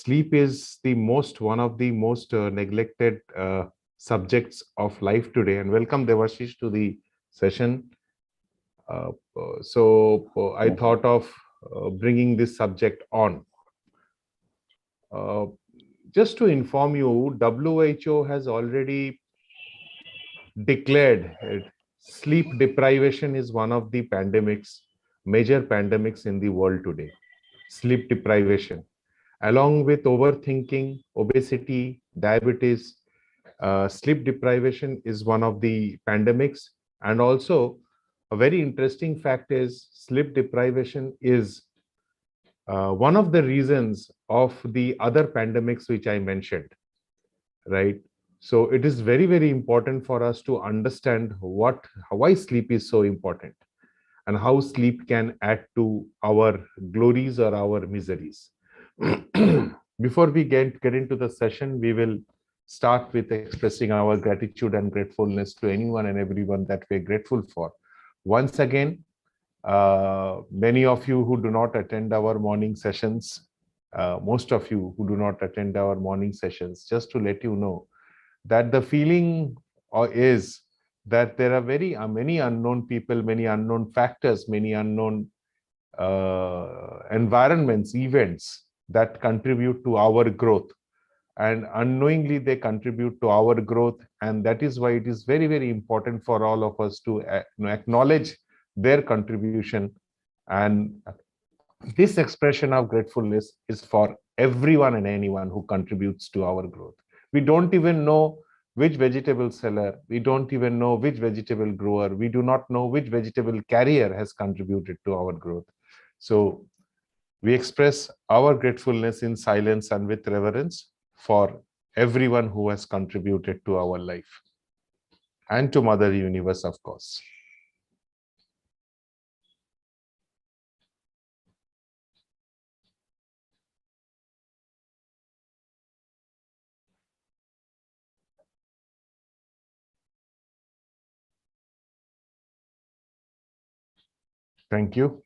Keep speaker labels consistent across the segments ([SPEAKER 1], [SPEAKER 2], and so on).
[SPEAKER 1] sleep is one of the most neglected subjects of life today. And welcome, Devashish, to the session. I thought of bringing this subject on. Just to inform you, WHO has already declared sleep deprivation is one of the major pandemics in the world today. Sleep deprivation, along with overthinking, obesity, diabetes, sleep deprivation is one of the pandemics. And also, a very interesting fact is sleep deprivation is one of the reasons of the other pandemics which I mentioned, right? So it is very, very important for us to understand why sleep is so important and how sleep can add to our glories or our miseries. Before we get into the session, we will start with expressing our gratitude and gratefulness to anyone and everyone that we're grateful for. Once again, many of you who do not attend our morning sessions, most of you who do not attend our morning sessions, just to let you know that the feeling is that there are many unknown people, many unknown factors, many unknown environments, events that contribute to our growth, and unknowingly they contribute to our growth. And that is why it is very, very important for all of us to acknowledge their contribution. And this expression of gratefulness is for everyone and anyone who contributes to our growth. We don't even know which vegetable seller, we don't even know which vegetable grower, we do not know which vegetable carrier has contributed to our growth. So we express our gratefulness in silence and with reverence for everyone who has contributed to our life, and to Mother Universe, of course. Thank you.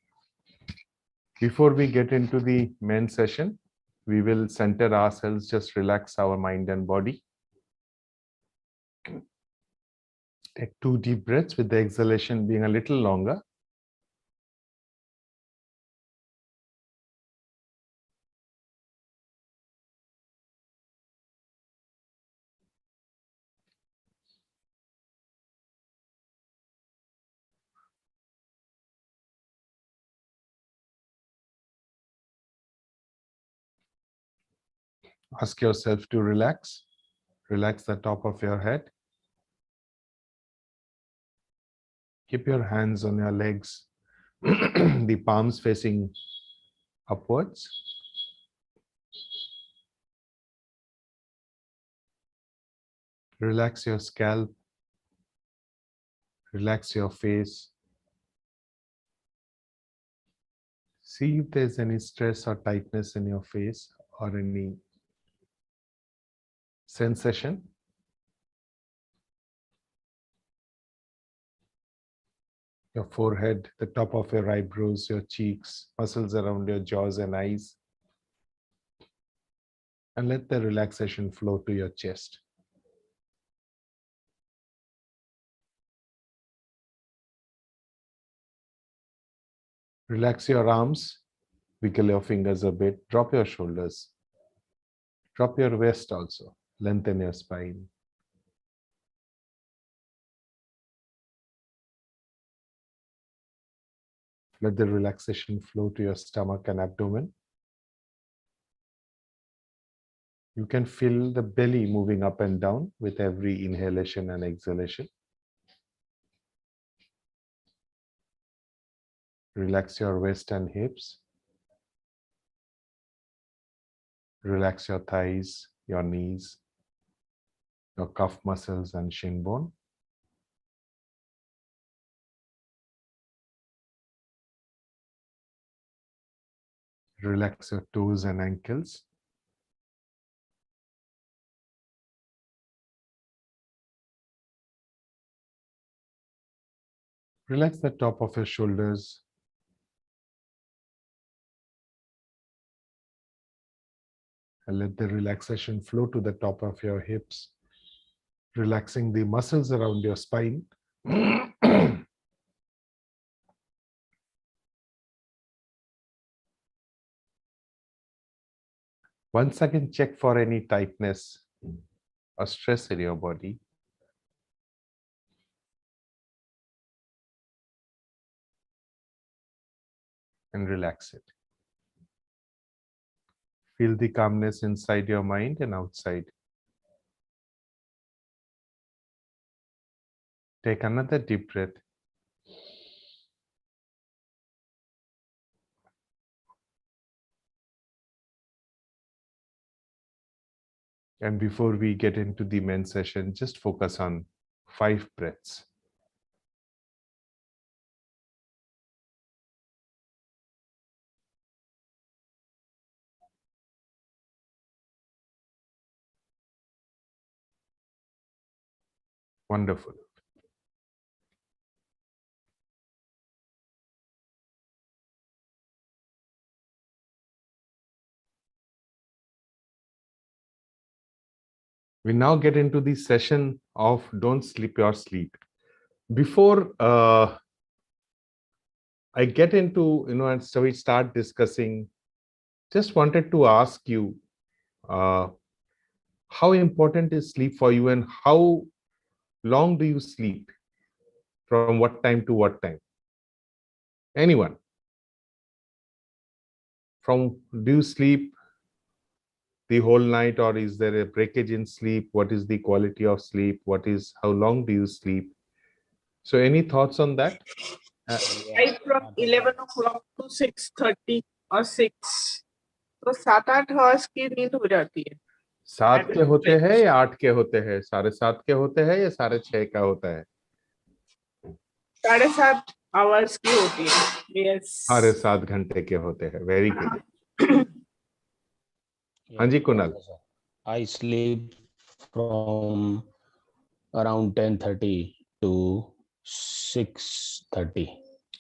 [SPEAKER 1] Before we get into the main session, we will center ourselves, just relax our mind and body. Take 2 deep breaths, with the exhalation being a little longer. Ask yourself to relax. Relax the top of your head. Keep your hands on your legs, the palms facing upwards. Relax your scalp. Relax your face. See if there's any stress or tightness in your face or any sensation. Your forehead, the top of your eyebrows, your cheeks, muscles around your jaws and eyes. And let the relaxation flow to your chest. Relax your arms, wiggle your fingers a bit, drop your shoulders. Drop your waist also, lengthen your spine. Let the relaxation flow to your stomach and abdomen. You can feel the belly moving up and down with every inhalation and exhalation. Relax your waist and hips. Relax your thighs, your knees, your calf muscles and shin bone. Relax your toes and ankles. Relax the top of your shoulders. And let the relaxation flow to the top of your hips, relaxing the muscles around your spine. Once again, check for any tightness or stress in your body. And relax it. Feel the calmness inside your mind and outside. Take another deep breath. And before we get into the main session, just focus on 5 breaths. Wonderful. We now get into the session of Don't Sleep Your Sleep. Before I get into, and so we start discussing, just wanted to ask you, how important is sleep for you and how long do you sleep? From what time to what time? Anyone? Do you sleep the whole night or is there a breakage in sleep? What is the quality of sleep? How long do you sleep? So any thoughts on that?
[SPEAKER 2] Right from 11 o'clock to 6:30 or 6. तो 7-8 hours की नींद हो जाती है.
[SPEAKER 1] 7 के होते हैं या 8 के होते हैं? 7:30 के होते हैं या 6:30 का होता है?
[SPEAKER 2] 7.5 hours की होती है. Yes.
[SPEAKER 1] 7.5 घंटे के होते हैं. Very good. हाँ जी Kunal.
[SPEAKER 3] I sleep from around 10:30 to 6:30.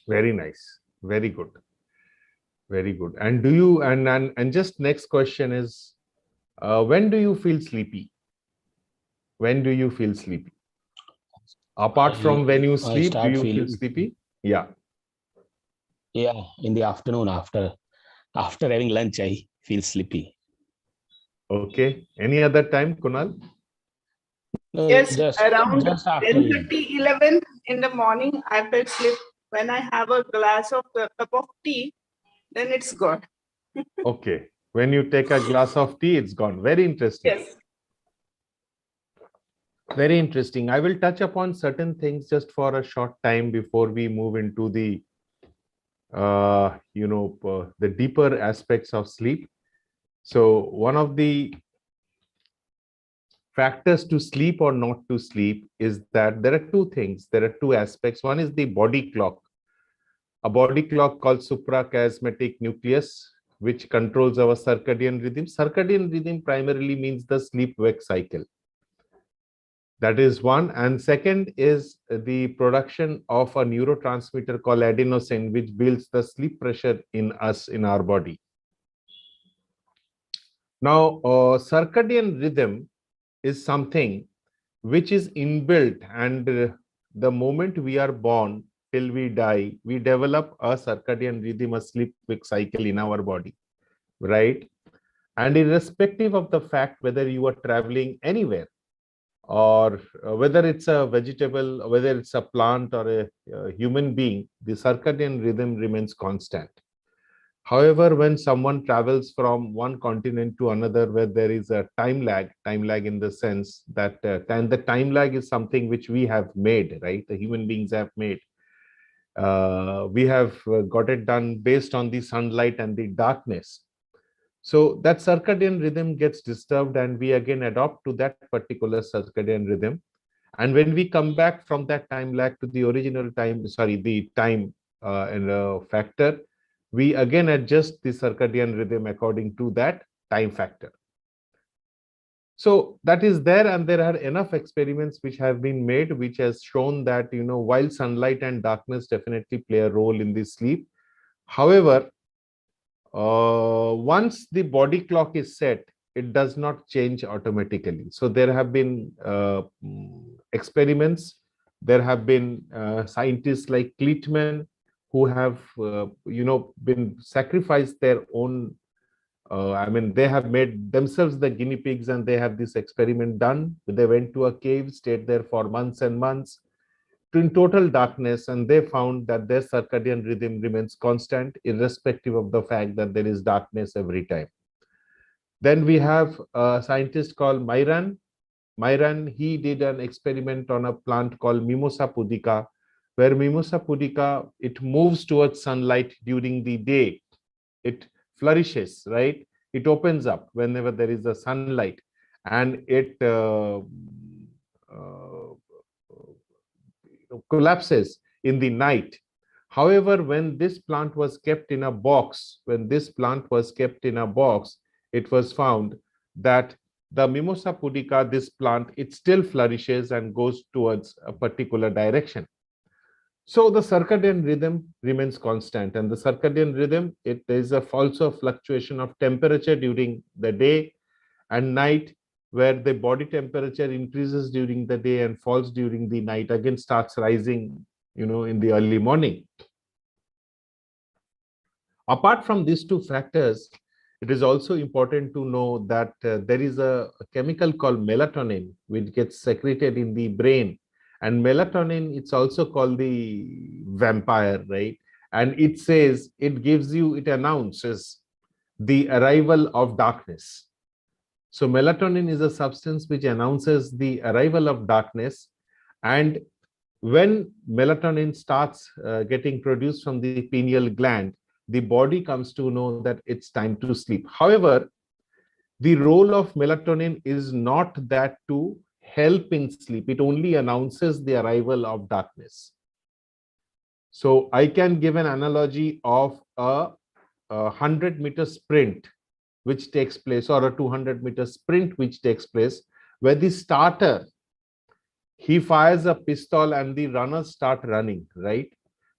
[SPEAKER 1] Very nice. Very good. Very good. And do you and just next question is, when do you feel sleepy? When do you feel sleepy? Apart from when you sleep, do you feel sleepy? Yeah.
[SPEAKER 3] Yeah, in the afternoon after having lunch, I feel sleepy.
[SPEAKER 1] Okay. Any other time, Kunal?
[SPEAKER 2] No, yes, around
[SPEAKER 3] just
[SPEAKER 2] 10:30, 11 in the morning, I feel sleep. When I have a cup of tea, then it's gone.
[SPEAKER 1] Okay. When you take a glass of tea, it's gone. Very interesting.
[SPEAKER 2] Yes.
[SPEAKER 1] Very interesting. I will touch upon certain things just for a short time before we move into the the deeper aspects of sleep. So one of the factors to sleep or not to sleep is that there are two things. There are two aspects. One is the body clock. A body clock called suprachiasmatic nucleus, which controls our circadian rhythm. Circadian rhythm primarily means the sleep-wake cycle. That is one. And second is the production of a neurotransmitter called adenosine, which builds the sleep pressure in us, in our body. Now, circadian rhythm is something which is inbuilt, and the moment we are born till we die, we develop a circadian rhythm, a sleep-wake cycle in our body, right? And irrespective of the fact whether you are traveling anywhere, or whether it's a vegetable, whether it's a plant or a human being, the circadian rhythm remains constant. However, when someone travels from one continent to another where there is a time lag in the sense that the time lag is something which we have made, right? The human beings have made. We have got it done based on the sunlight and the darkness. So that circadian rhythm gets disturbed and we again adopt to that particular circadian rhythm. And when we come back from that time lag to the original time, the time factor, we again adjust the circadian rhythm according to that time factor. So that is there, and there are enough experiments which have been made, which has shown that, while sunlight and darkness definitely play a role in the sleep. However, once the body clock is set, it does not change automatically. So there have been experiments. There have been scientists like Kleitman who have, been sacrificed their own. I mean, they have made themselves the guinea pigs, and they have this experiment done. They went to a cave, stayed there for months and months in total darkness, and they found that their circadian rhythm remains constant, irrespective of the fact that there is darkness every time. Then we have a scientist called Myran. Myran, he did an experiment on a plant called Mimosa pudica, where Mimosa pudica, it moves towards sunlight during the day. It flourishes, right? It opens up whenever there is a sunlight, and it collapses in the night. However, when this plant was kept in a box, it was found that the Mimosa pudica, this plant, it still flourishes and goes towards a particular direction. So the circadian rhythm remains constant, and the circadian rhythm, it is also a fluctuation of temperature during the day and night, where the body temperature increases during the day and falls during the night, again starts rising, in the early morning. Apart from these two factors, it is also important to know that there is a chemical called melatonin, which gets secreted in the brain. And melatonin, it's also called the vampire, right? And it says, it announces the arrival of darkness. So melatonin is a substance which announces the arrival of darkness. And when melatonin starts getting produced from the pineal gland, the body comes to know that it's time to sleep. However, the role of melatonin is not that to help in sleep. It only announces the arrival of darkness. So I can give an analogy of a 100-meter sprint which takes place, or a 200-meter sprint which takes place, where the starter, he fires a pistol and the runners start running, right?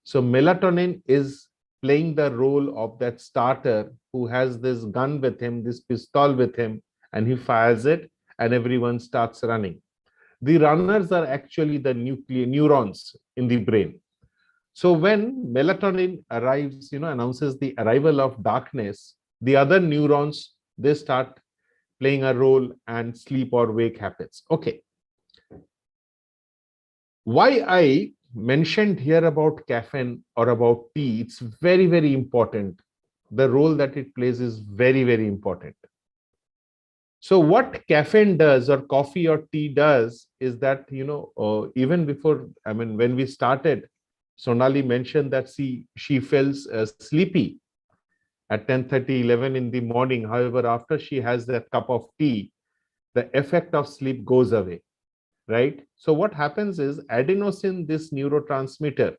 [SPEAKER 1] So melatonin is playing the role of that starter who has this gun with him, this pistol with him, and he fires it and everyone starts running. The runners are actually the neurons in the brain. So when melatonin arrives, announces the arrival of darkness, the other neurons, they start playing a role and sleep or wake happens. Okay. Why I mentioned here about caffeine or about tea, it's very, very important. The role that it plays is very, very important. So what caffeine does, or coffee or tea does, is that, even before, when we started, Sonali mentioned that she feels sleepy at 10:30, 11 in the morning. However, after she has that cup of tea, the effect of sleep goes away, right? So what happens is adenosine, this neurotransmitter,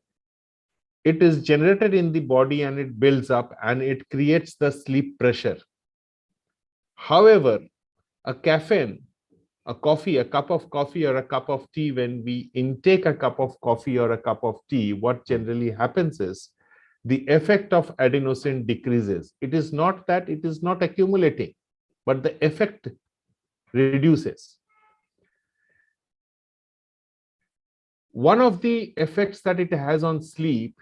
[SPEAKER 1] it is generated in the body and it builds up and it creates the sleep pressure. However, a caffeine, a cup of coffee or a cup of tea, when we intake a cup of coffee or a cup of tea, what generally happens is the effect of adenosine decreases. It is not that it is not accumulating, but the effect reduces. One of the effects that it has on sleep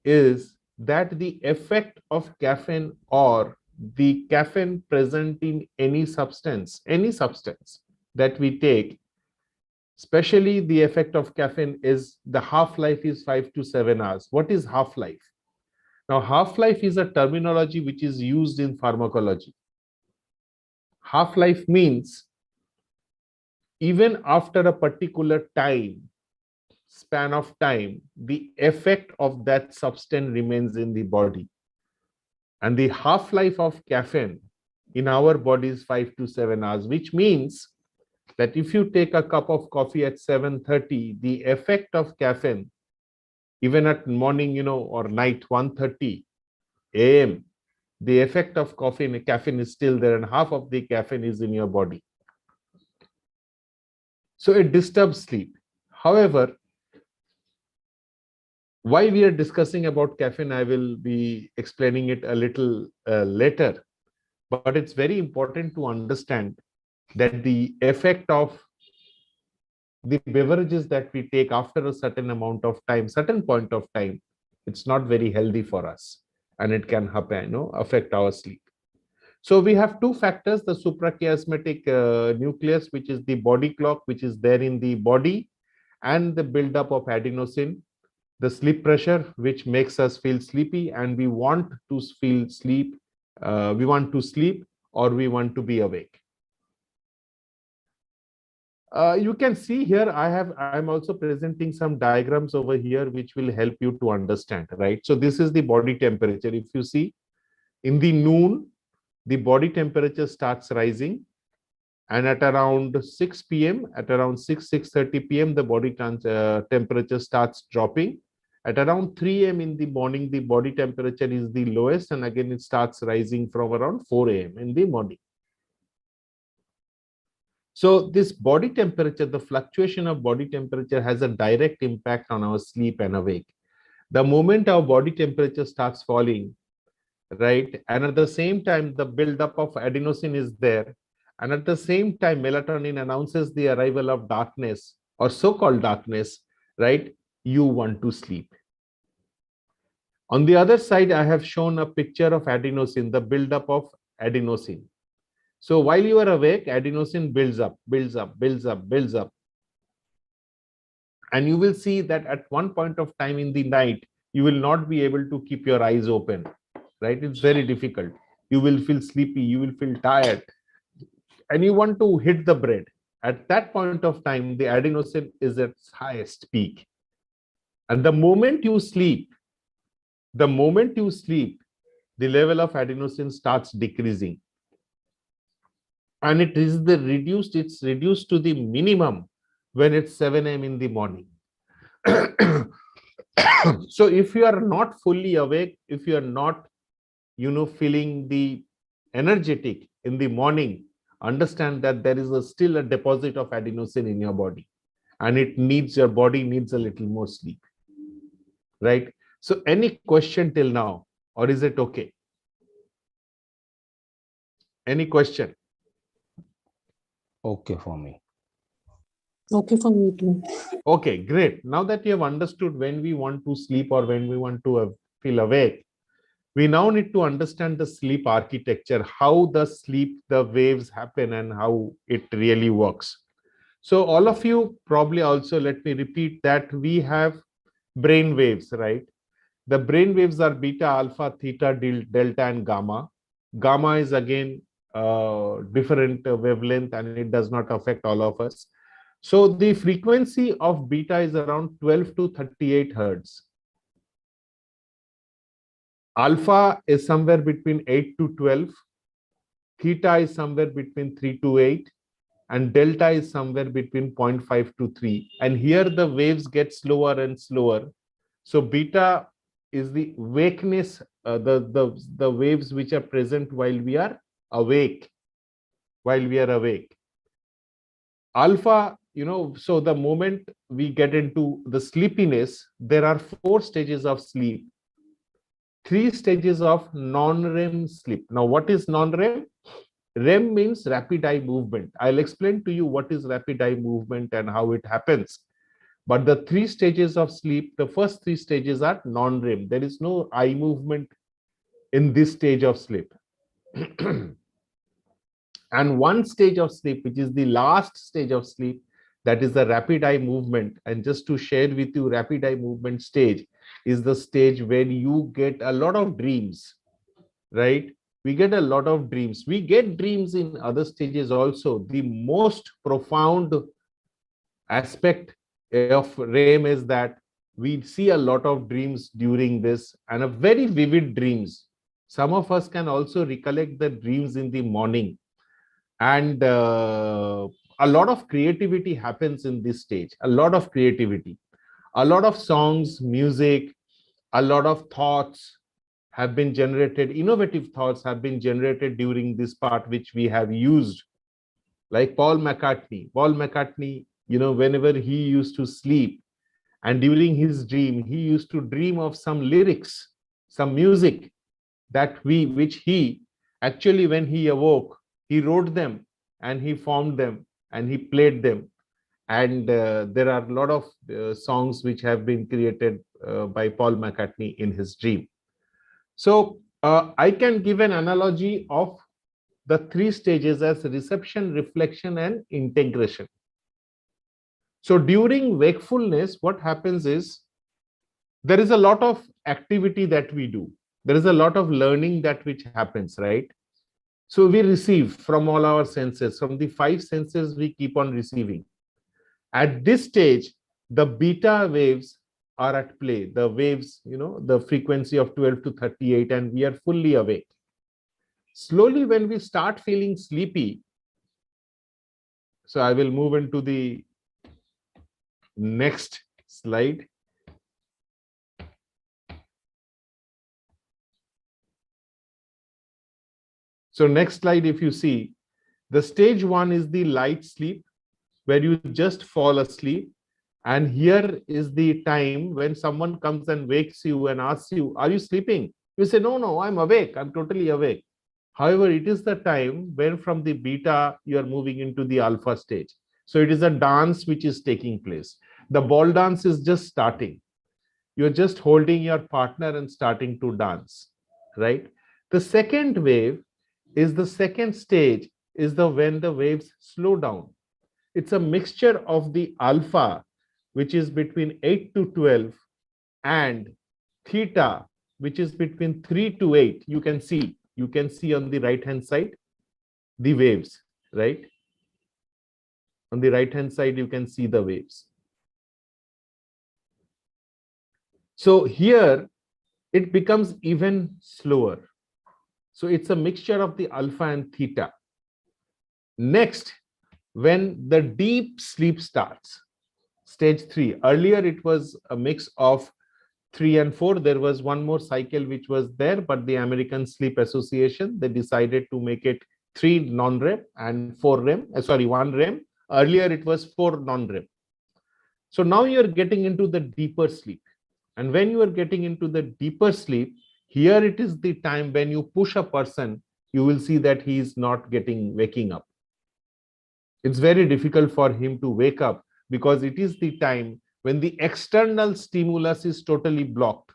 [SPEAKER 1] is that the effect of caffeine, or the caffeine present in any substance that we take, especially the effect of caffeine, is the half-life is 5 to 7 hours. What is half-life? Now, half-life is a terminology which is used in pharmacology. Half-life means even after a particular span of time, the effect of that substance remains in the body. And the half-life of caffeine in our body is 5 to 7 hours, which means that if you take a cup of coffee at 7:30, the effect of caffeine, even at morning, or night 1:30 a.m., the effect of caffeine is still there, and half of the caffeine is in your body. So it disturbs sleep. However, why we are discussing about caffeine, I will be explaining it a little later. but it's very important to understand that the effect of the beverages that we take after a certain amount of time, certain point of time, it's not very healthy for us, and it can happen, affect our sleep. So we have two factors: the suprachiasmatic nucleus, which is the body clock, which is there in the body, and the buildup of adenosine, the sleep pressure, which makes us feel sleepy, and we want to feel sleep. We want to sleep, or we want to be awake. You can see here, I'm also presenting some diagrams over here, which will help you to understand, right? So this is the body temperature. If you see, in the noon, the body temperature starts rising, and at around 6 p.m., at around 6:30 p.m., the body temperature starts dropping. At around 3 a.m. in the morning, the body temperature is the lowest, and again it starts rising from around 4 a.m. in the morning. So this body temperature, the fluctuation of body temperature, has a direct impact on our sleep and awake. The moment our body temperature starts falling, right, and at the same time the buildup of adenosine is there, and at the same time melatonin announces the arrival of darkness, or so-called darkness, right, you want to sleep. On the other side, I have shown a picture of adenosine, the buildup of adenosine. So while you are awake, adenosine builds up, builds up, builds up, builds up. And you will see that at one point of time in the night, you will not be able to keep your eyes open, right? It's very difficult. You will feel sleepy, you will feel tired, and you want to hit the bed. At that point of time, the adenosine is at its highest peak. And the moment you sleep, the level of adenosine starts decreasing. And it's reduced to the minimum when it's 7 a.m. in the morning. So if you are not fully awake, if you are not, feeling the energetic in the morning, understand that there is still a deposit of adenosine in your body, and your body needs a little more sleep, right? So any question till now, or is it okay? Any question?
[SPEAKER 3] Okay for me.
[SPEAKER 4] Okay for me too.
[SPEAKER 1] Okay, great. Now that you have understood when we want to sleep or when we want to feel awake, we now need to understand the sleep architecture, how the waves happen and how it really works. So all of you probably also, let me repeat that we have brain waves, right? The brain waves are beta, alpha, theta, delta, and gamma. Gamma is again different wavelength, and it does not affect all of us. So the frequency of beta is around 12 to 38 hertz. Alpha is somewhere between 8 to 12. Theta is somewhere between 3 to 8. And delta is somewhere between 0.5 to 3. And here the waves get slower and slower. So beta is the wakeness, the waves which are present while we are awake. Alpha, so the moment we get into the sleepiness, there are 4 stages of sleep, 3 stages of non-REM sleep. Now, what is non-REM? REM means rapid eye movement. I'll explain to you what is rapid eye movement and how it happens. But the 3 stages of sleep, the first 3 stages are non-REM. There is no eye movement in this stage of sleep. And one stage of sleep, which is the last stage of sleep, that is the rapid eye movement. And just to share with you, rapid eye movement stage is the stage where you get a lot of dreams, right? We get a lot of dreams. We get dreams in other stages also. The most profound aspect of REM is that we see a lot of dreams during this, and a very vivid dreams. Some of us can also recollect the dreams in the morning. And a lot of creativity happens in this stage, a lot of creativity, a lot of songs, music, a lot of thoughts have been generated, innovative thoughts have been generated during this part, which we have used. Like Paul McCartney, whenever he used to sleep and during his dream, he used to dream of some lyrics, some music which he Actually, when he awoke, he wrote them and he formed them and he played them. And there are a lot of songs which have been created by Paul McCartney in his dream. So I can give an analogy of the three stages as reception, reflection, and integration. So during wakefulness, what happens is there is a lot of activity that we do. There is a lot of learning that which happens, right? So we receive from all our senses, from the five senses, we keep on receiving. At this stage, the beta waves are at play. The waves, the frequency of 12 to 38, and we are fully awake. Slowly, when we start feeling sleepy, so I will move into the next slide. So next slide, if you see, the stage one is the light sleep, where you just fall asleep. And here is the time when someone comes and wakes you and asks you, are you sleeping? You say, no, I'm awake. I'm totally awake. However, it is the time when from the beta, you are moving into the alpha stage. So it is a dance which is taking place. The ball dance is just starting. You're just holding your partner and starting to dance, right? The second wave is the second stage, is when the waves slow down. It's a mixture of the alpha, which is between 8 to 12, and theta, which is between 3 to 8. You can see on the right hand side the waves, right? On the right hand side, you can see the waves. So here it becomes even slower. So it's a mixture of the alpha and theta. Next, when the deep sleep starts, stage 3. Earlier it was a mix of 3 and 4. There was one more cycle which was there, but the American Sleep Association, they decided to make it 3 non-REM and 4 REM. 1 REM. Earlier it was 4 non-REM. So now you're getting into the deeper sleep. And when you are getting into the deeper sleep, here it is the time when you push a person, you will see that he is not waking up. It's very difficult for him to wake up, because it is the time when the external stimulus is totally blocked.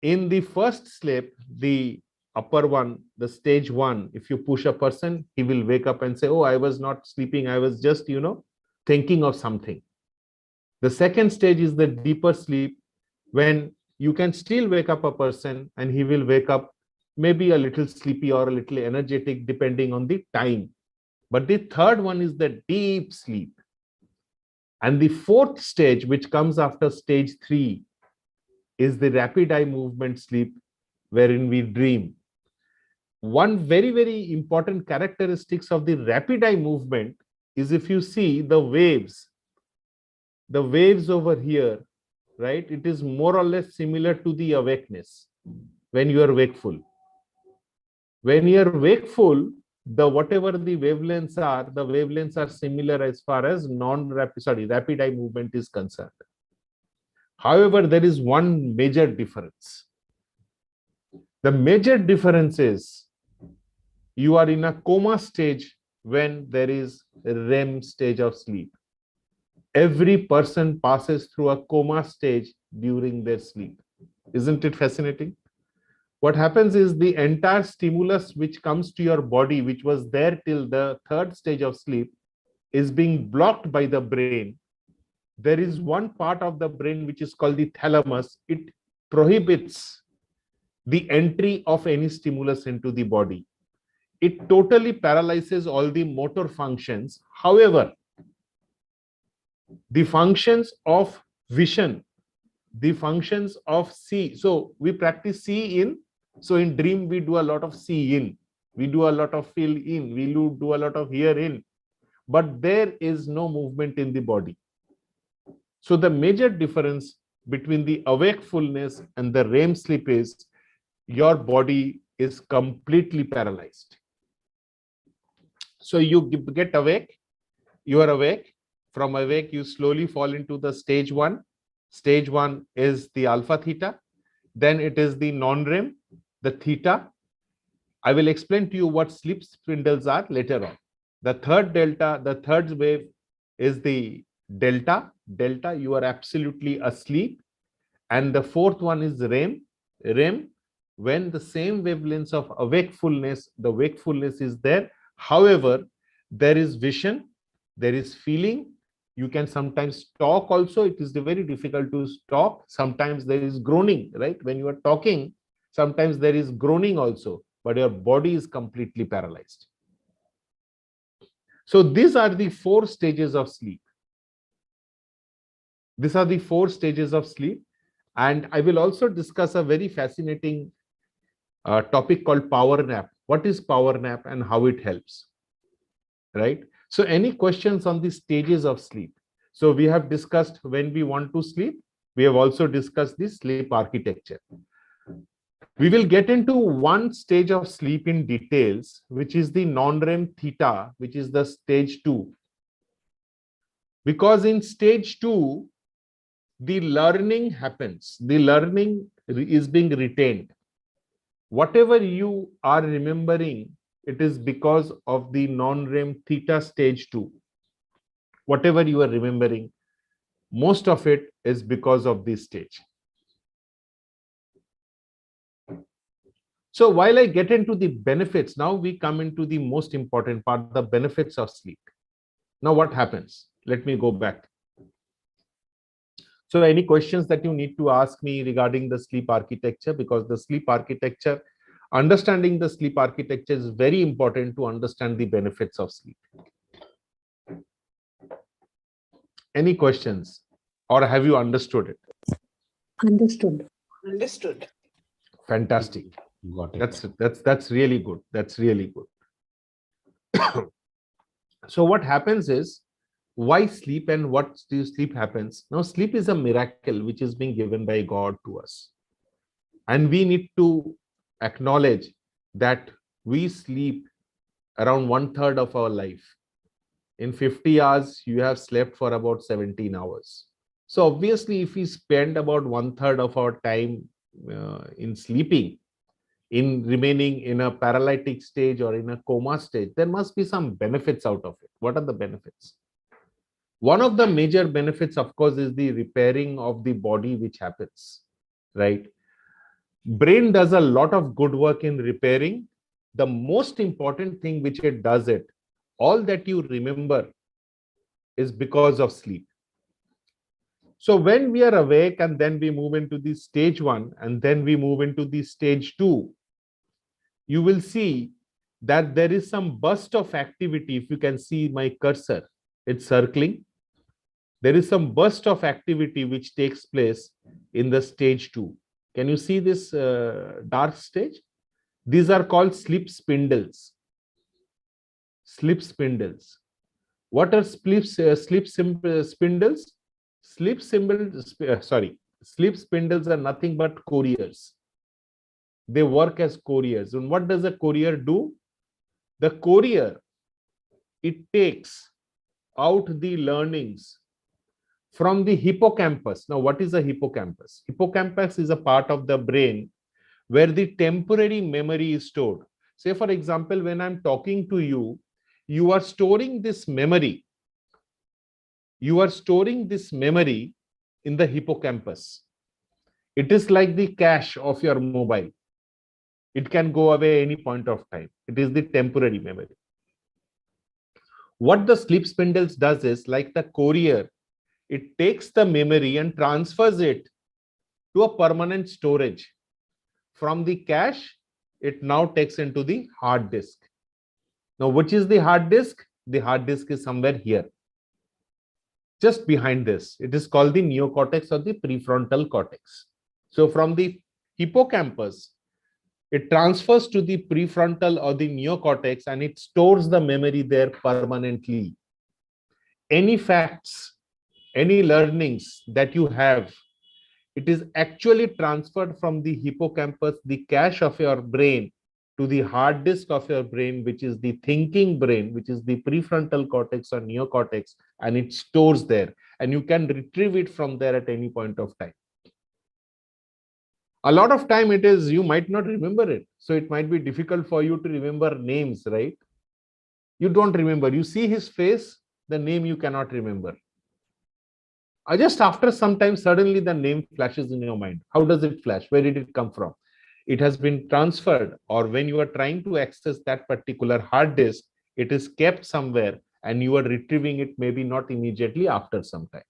[SPEAKER 1] In the first sleep, the upper one, the stage 1, if you push a person, he will wake up and say, oh, I was not sleeping. I was just, thinking of something. The second stage is the deeper sleep, when you can still wake up a person and he will wake up maybe a little sleepy or a little energetic, depending on the time. But the third one is the deep sleep. And the fourth stage, which comes after stage 3, is the rapid eye movement sleep, wherein we dream. One very, very important characteristics of the rapid eye movement is, if you see the waves over here, right? It is more or less similar to the awakeness when you are wakeful. When you are wakeful, whatever the wavelengths are similar as far as rapid eye movement is concerned. However, there is one major difference. The major difference is you are in a coma stage when there is a REM stage of sleep. Every person passes through a coma stage during their sleep. Isn't it fascinating? What happens is the entire stimulus which comes to your body, which was there till the third stage of sleep, is being blocked by the brain. There is one part of the brain which is called the thalamus. It prohibits the entry of any stimulus into the body. It totally paralyzes all the motor functions. However, the functions of vision, the functions of see. So we practice see in. So in dream, we do a lot of see in. We do a lot of feel in. We do a lot of hear in. But there is no movement in the body. So the major difference between the awakefulness and the REM sleep is your body is completely paralyzed. So you get awake, you are awake. From awake, you slowly fall into the stage 1. Stage 1 is the alpha theta. Then it is the non-REM, the theta. I will explain to you what sleep spindles are later on. The third wave is the delta. Delta, you are absolutely asleep. And the fourth one is REM. REM, when the same wavelengths of wakefulness, the wakefulness is there. However, there is vision, there is feeling. You can sometimes talk also. It is very difficult to talk. Sometimes there is groaning, right? When you are talking, sometimes there is groaning also, but your body is completely paralyzed. So these are the 4 stages of sleep. These are the 4 stages of sleep. And I will also discuss a very fascinating topic called power nap. What is power nap and how it helps, right? So any questions on the stages of sleep? So we have discussed when we want to sleep. We have also discussed the sleep architecture. We will get into one stage of sleep in details, which is the non-REM theta, which is the stage 2. Because in stage 2, the learning happens. The learning is being retained. Whatever you are remembering, it is because of the non-REM theta stage 2. Whatever you are remembering, most of it is because of this stage. So while I get into the benefits, now we come into the most important part, the benefits of sleep. Now what happens? Let me go back. So any questions that you need to ask me regarding the sleep architecture, because the sleep architecture, understanding the sleep architecture is very important to understand the benefits of sleep. Any questions, or have you understood it?
[SPEAKER 4] Understood.
[SPEAKER 2] Understood.
[SPEAKER 1] Fantastic.
[SPEAKER 3] Got it.
[SPEAKER 1] That's really good. That's really good. So what happens is, why sleep and what do sleep happens? Now, sleep is a miracle which is being given by God to us. And we need to acknowledge that we sleep around 1/3 of our life. In 50 hours, you have slept for about 17 hours. So obviously, if we spend about 1/3 of our time in sleeping, in remaining in a paralytic stage or in a coma stage, there must be some benefits out of it. What are the benefits? One of the major benefits, of course, is the repairing of the body, which happens, right? Brain does a lot of good work in repairing. The most important thing which it does it, all that you remember is because of sleep. So when we are awake and then we move into the stage 1 and then we move into the stage 2, you will see that there is some burst of activity. If you can see my cursor, it's circling. There is some burst of activity which takes place in the stage 2. Can you see this dark stage? These are called sleep spindles. Sleep spindles. What are sleep spindles? Sleep spindles are nothing but couriers. They work as couriers. And what does a courier do? The courier, it takes out the learnings from the hippocampus. Now, what is a hippocampus? Hippocampus is a part of the brain where the temporary memory is stored. Say, for example, when I'm talking to you, you are storing this memory. You are storing this memory in the hippocampus. It is like the cache of your mobile. It can go away any point of time. It is the temporary memory. What the sleep spindles does is, like the courier, it takes the memory and transfers it to a permanent storage. From the cache, it now takes into the hard disk. Now, which is the hard disk? The hard disk is somewhere here, just behind this. It is called the neocortex or the prefrontal cortex. So from the hippocampus, it transfers to the prefrontal or the neocortex and it stores the memory there permanently. Any facts, any learnings that you have, it is actually transferred from the hippocampus, the cache of your brain, to the hard disk of your brain, which is the thinking brain, which is the prefrontal cortex or neocortex, and it stores there. And you can retrieve it from there at any point of time. A lot of time it is, you might not remember it. So it might be difficult for you to remember names, right? You don't remember. You see his face, the name you cannot remember. Just after some time, suddenly the name flashes in your mind. How does it flash? Where did it come from? It has been transferred, or when you are trying to access that particular hard disk, it is kept somewhere and you are retrieving it, maybe not immediately, after some time.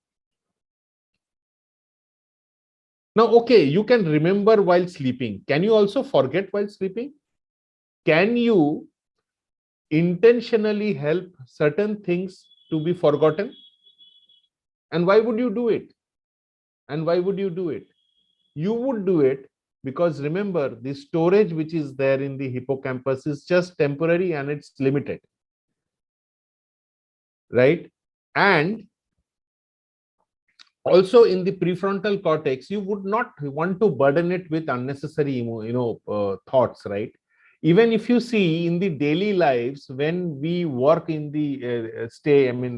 [SPEAKER 1] Now, okay, you can remember while sleeping. Can you also forget while sleeping? Can you intentionally help certain things to be forgotten? And why would you do it? And why would you do it? You would do it because, remember, the storage which is there in the hippocampus is just temporary and it's limited, right? And also in the prefrontal cortex, you would not want to burden it with unnecessary thoughts, right? Even if you see in the daily lives, when we work in the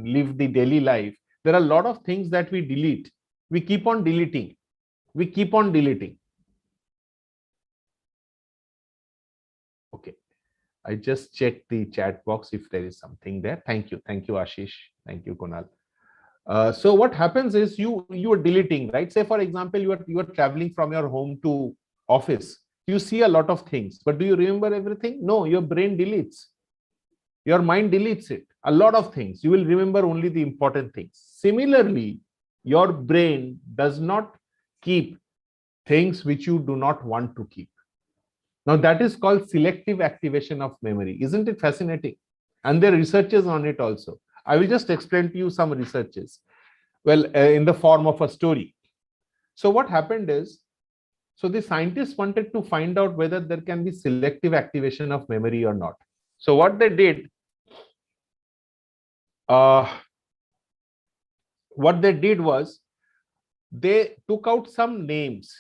[SPEAKER 1] live the daily life, there are a lot of things that we delete. We keep on deleting. We keep on deleting. Okay, I just checked the chat box if there is something there. Thank you, Ashish. Thank you, Kunal. So what happens is you are deleting, right? Say for example, you are traveling from your home to office. You see a lot of things, but do you remember everything? No, your brain deletes. Your mind deletes it. A lot of things. You will remember only the important things. Similarly, your brain does not keep things which you do not want to keep. Now that is called selective activation of memory. Isn't it fascinating? And there are researches on it also. I will just explain to you some researches, well, in the form of a story. So what happened is, so the scientists wanted to find out whether there can be selective activation of memory or not. So what they did, was they took out some names,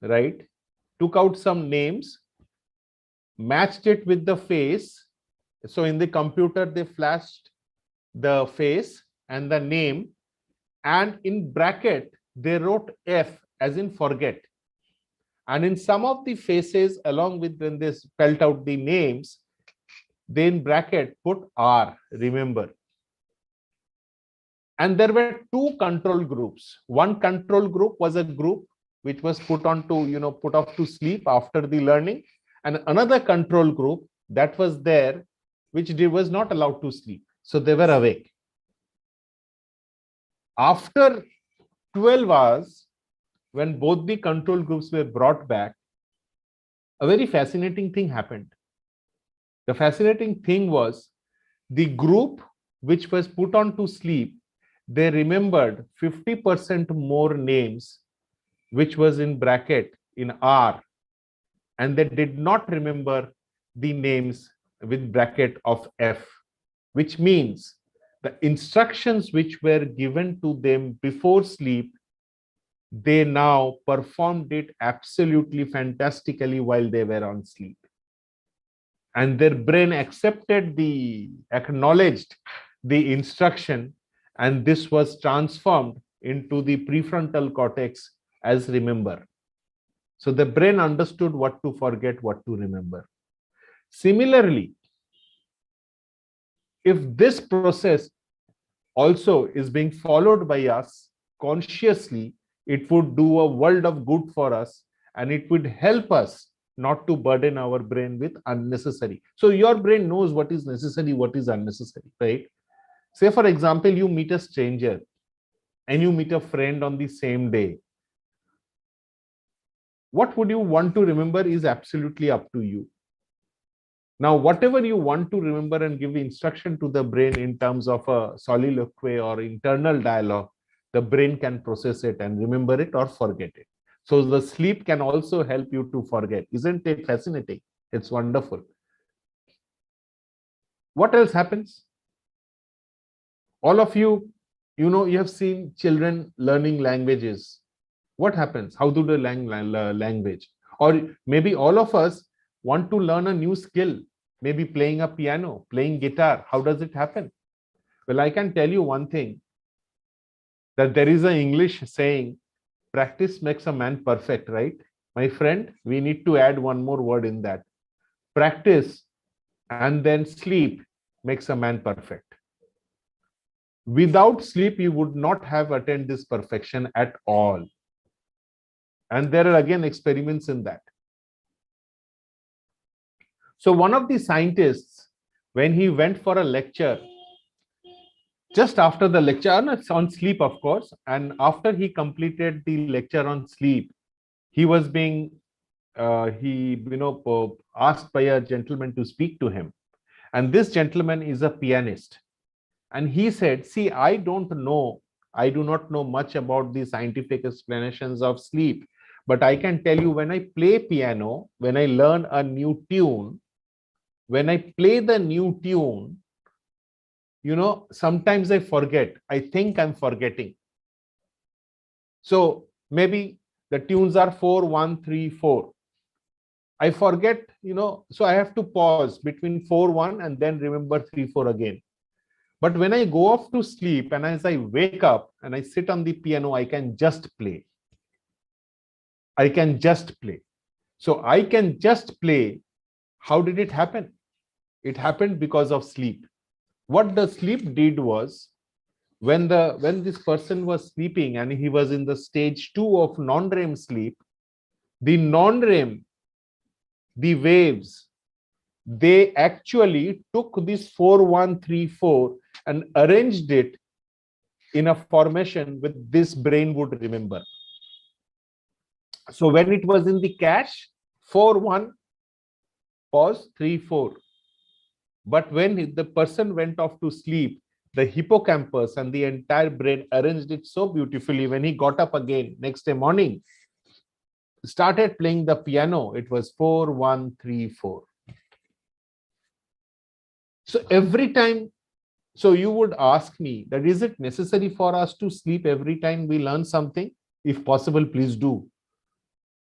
[SPEAKER 1] right? Took out some names, matched it with the face. So in the computer, they flashed the face and the name, and in bracket they wrote F as in forget, and in some of the faces, along with when they spelled out the names, they in bracket put R, remember. And there were two control groups. One control group was a group which was put off to sleep after the learning, and another control group that was there which was not allowed to sleep, so they were awake. After 12 hours, when both the control groups were brought back, a very fascinating thing happened. The fascinating thing was the group which was put on to sleep, they remembered 50% more names, which was in bracket in R, and they did not remember the names with bracket of F, which means the instructions which were given to them before sleep, they now performed it absolutely fantastically while they were on sleep. And their brain acknowledged the instruction, and this was transformed into the prefrontal cortex as remember. So the brain understood what to forget, what to remember. Similarly, if this process also is being followed by us consciously, it would do a world of good for us, and it would help us not to burden our brain with unnecessary. So your brain knows what is necessary, what is unnecessary, right? Say for example, you meet a stranger and you meet a friend on the same day. What would you want to remember is absolutely up to you. Now, whatever you want to remember and give instruction to the brain in terms of a soliloquy or internal dialogue, the brain can process it and remember it or forget it. So the sleep can also help you to forget. Isn't it fascinating? It's wonderful. What else happens? All of you, you have seen children learning languages. What happens? How do they learn language? Or maybe all of us want to learn a new skill, maybe playing a piano, playing guitar. How does it happen? Well, I can tell you one thing, that there is an English saying, practice makes a man perfect, right? my friend, we need to add one more word in that. Practice and then sleep makes a man perfect. Without sleep, you would not have attained this perfection at all. And there are again experiments in that. So one of the scientists, when he went for a lecture, just after the lecture on sleep, of course, and after he completed the lecture on sleep, he was being asked by a gentleman to speak to him, and this gentleman is a pianist, and he said, see, I do not know much about the scientific explanations of sleep, but I can tell you, when I play piano, when I learn a new tune, when I play the new tune, sometimes I forget. I think I'm forgetting. So maybe the tunes are 4, 1, 3, 4. I forget, so I have to pause between 4, 1 and then remember 3, 4 again. But when I go off to sleep and as I wake up and I sit on the piano, I can just play. I can just play. So I can just play. How did it happen? It happened because of sleep. What the sleep did was, when this person was sleeping and he was in the stage 2 of non-REM sleep, the non-REM, the waves, they actually took this 4, 1, 3, 4 and arranged it in a formation with this brain would remember. So when it was in the cache, 4, 1, pause, 3, 4. But when the person went off to sleep, the hippocampus and the entire brain arranged it so beautifully. When he got up again next day morning, started playing the piano, it was 4, 1, 3, 4. So every time, so you would ask me that, is it necessary for us to sleep every time we learn something? If possible, please do.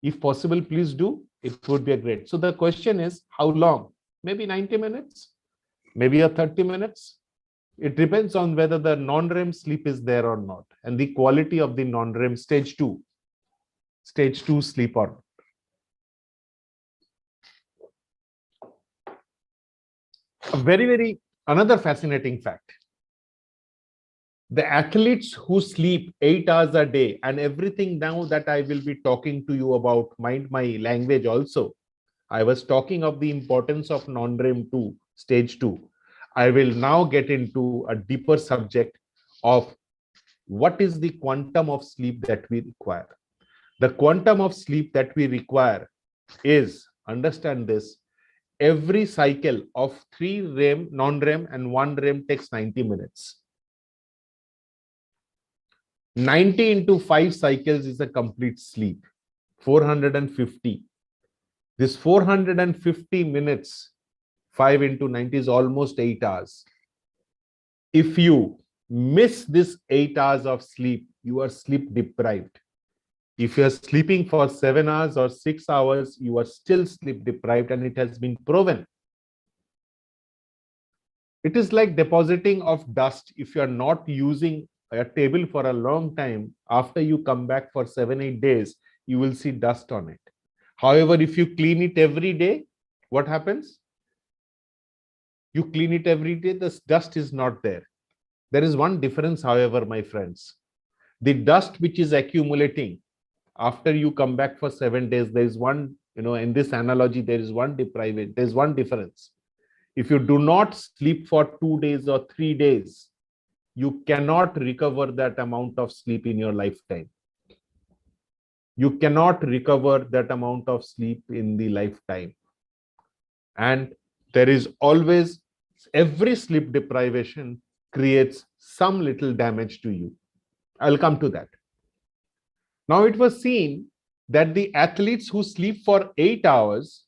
[SPEAKER 1] If possible, please do. It would be great. So the question is, how long? Maybe 90 minutes, maybe 30 minutes. It depends on whether the non-REM sleep is there or not, and the quality of the non-REM stage 2 sleep or not. Another fascinating fact. The athletes who sleep 8 hours a day, and everything now that I will be talking to you about, mind my language also. I was talking of the importance of non-REM 2, stage 2. I will now get into a deeper subject of what is the quantum of sleep that we require. The quantum of sleep that we require is, understand this, every cycle of 3 REM, non-REM and 1 REM takes 90 minutes. 90 into 5 cycles is a complete sleep, 450. This 450 minutes, 5 into 90 is almost 8 hours. If you miss this 8 hours of sleep, you are sleep deprived. If you are sleeping for 7 hours or 6 hours, you are still sleep deprived, and it has been proven. It is like depositing of dust. If you are not using a table for a long time, after you come back for 7, 8 days, you will see dust on it. However, if you clean it every day, what happens? You clean it every day, the dust is not there. There is one difference, however, my friends. The dust which is accumulating after you come back for 7 days, there is one, in this analogy, there is one deprivation, there is one difference. If you do not sleep for 2 days or 3 days, you cannot recover that amount of sleep in your lifetime. You cannot recover that amount of sleep in the lifetime. And there is always, every sleep deprivation creates some little damage to you. I'll come to that. Now, it was seen that the athletes who sleep for 8 hours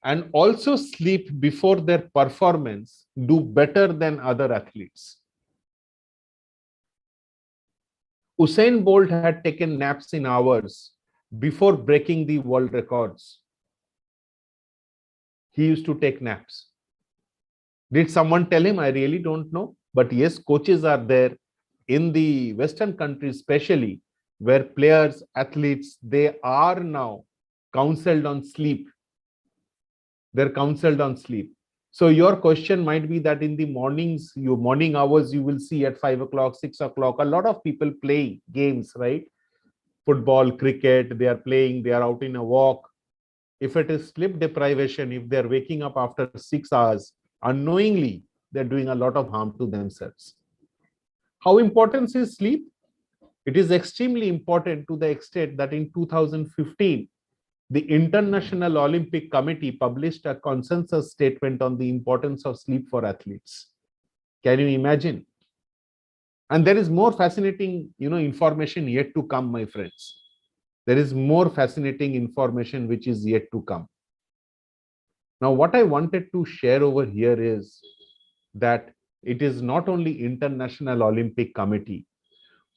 [SPEAKER 1] and also sleep before their performance do better than other athletes. Usain Bolt had taken naps in hours before breaking the world records. He used to take naps. Did someone tell him? I really don't know. But yes, coaches are there in the Western countries, especially, where players, athletes, they are now counseled on sleep. They're counseled on sleep. So your question might be that in the mornings, your morning hours, you will see at 5 o'clock, 6 o'clock, a lot of people play games, right? Football, cricket, they are playing, they are out in a walk. If it is sleep deprivation, if they're waking up after 6 hours, unknowingly, they're doing a lot of harm to themselves. How important is sleep? It is extremely important to the extent that in 2015, the International Olympic Committee published a consensus statement on the importance of sleep for athletes. Can you imagine? And there is more fascinating, information yet to come, my friends. There is more fascinating information which is yet to come. Now, what I wanted to share over here is that it is not only International Olympic Committee.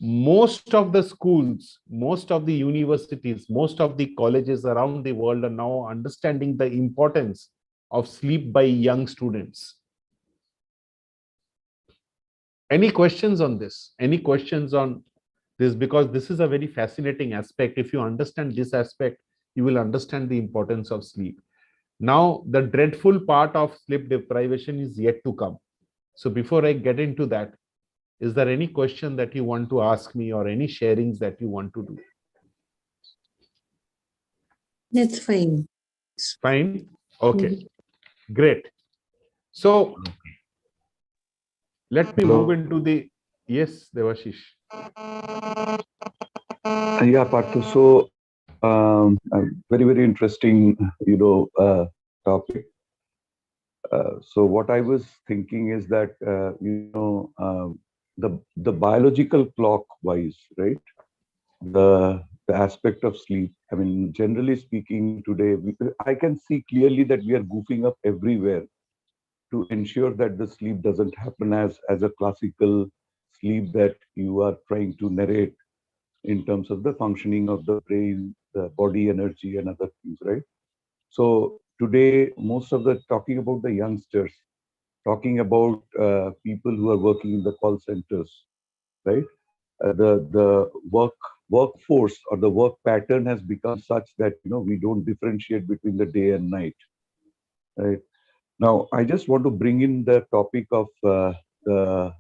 [SPEAKER 1] Most of the schools, most of the universities, most of the colleges around the world are now understanding the importance of sleep by young students. Any questions on this? Any questions on this? Because this is a very fascinating aspect. If you understand this aspect, you will understand the importance of sleep. Now, the dreadful part of sleep deprivation is yet to come. So before I get into that, is there any question that you want to ask me or any sharings that you want to do?
[SPEAKER 4] That's fine.
[SPEAKER 1] Fine. Okay. Great. So let me move into the, yes, Devashish.
[SPEAKER 5] Yeah, Parthu. So, very, very interesting, topic. So what I was thinking is that, the biological clock wise, right? The aspect of sleep. I mean, generally speaking, today, I can see clearly that we are goofing up everywhere to ensure that the sleep doesn't happen as a classical sleep that you are trying to narrate in terms of the functioning of the brain, the body energy, and other things, right? So today, most of the talking about the youngsters, talking about people who are working in the call centers, right? The workforce or the work pattern has become such that we don't differentiate between the day and night, right? Now, I just want to bring in the topic of the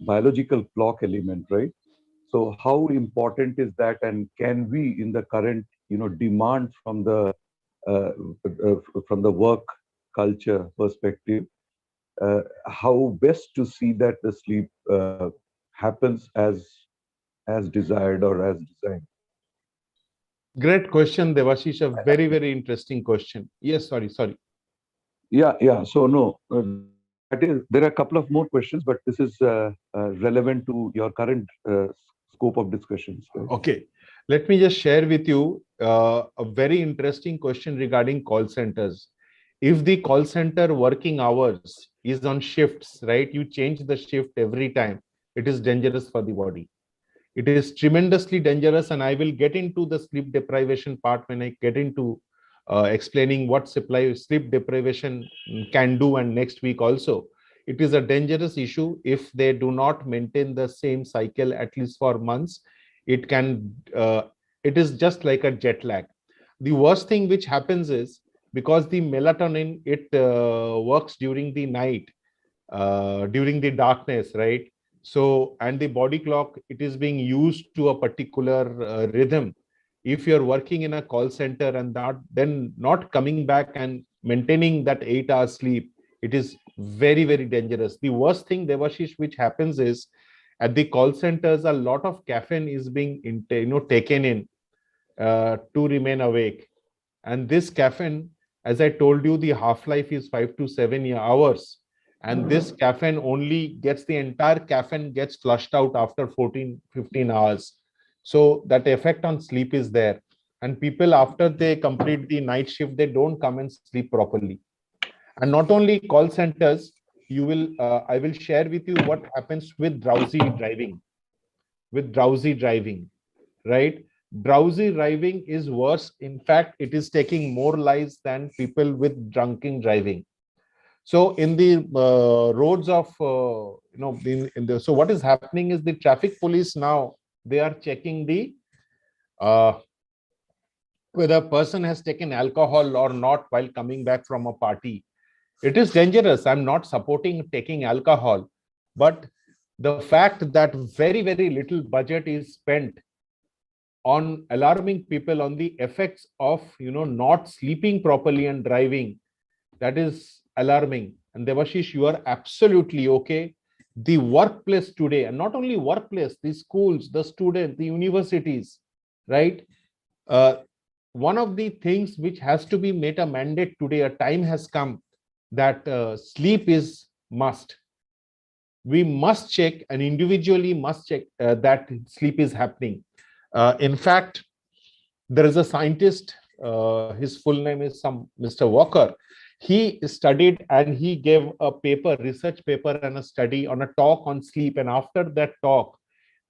[SPEAKER 5] biological clock element, right? So how important is that, and can we, in the current demand from the work culture perspective, how best to see that the sleep happens as desired or as designed?
[SPEAKER 1] Great question, Devashish. A very, very interesting question. Yes, sorry.
[SPEAKER 5] Yeah. So no, there are a couple of more questions, but this is relevant to your current scope of discussions. Right?
[SPEAKER 1] Okay. Let me just share with you a very interesting question regarding call centers. If the call center working hours is on shifts, right? You change the shift every time. It is dangerous for the body. It is tremendously dangerous, and I will get into the sleep deprivation part when I get into explaining what sleep deprivation can do, and next week also. It is a dangerous issue if they do not maintain the same cycle at least for months. It is just like a jet lag. The worst thing which happens is, because the melatonin, it works during the night, during the darkness, right? So, and the body clock, it is being used to a particular rhythm. If you're working in a call center and then not coming back and maintaining that 8 hours sleep, it is very, very dangerous. The worst thing, Devashish, which happens is, at the call centers, a lot of caffeine is being taken in to remain awake. And this caffeine, as I told you, the half-life is 5 to 7 hours. And this caffeine only the entire caffeine gets flushed out after 14-15 hours. So that effect on sleep is there. And people, after they complete the night shift, they don't come and sleep properly. And not only call centers, I will share with you what happens with drowsy driving. Right? Drowsy driving is worse. In fact, it is taking more lives than people with drunken driving. So in the roads of, so what is happening is the traffic police now, they are checking the whether a person has taken alcohol or not while coming back from a party. It is dangerous. I'm not supporting taking alcohol, but the fact that very, very little budget is spent on alarming people on the effects of not sleeping properly and driving, that is alarming. And Devashish, you are absolutely okay. The workplace today, and not only workplace, the schools, the students, the universities, right? One of the things which has to be made a mandate today, a time has come that sleep is must. We must check and individually must check that sleep is happening. In fact, there is a scientist, his full name is Mr. Walker. He studied and he gave a paper, research paper and a study on a talk on sleep. And after that talk,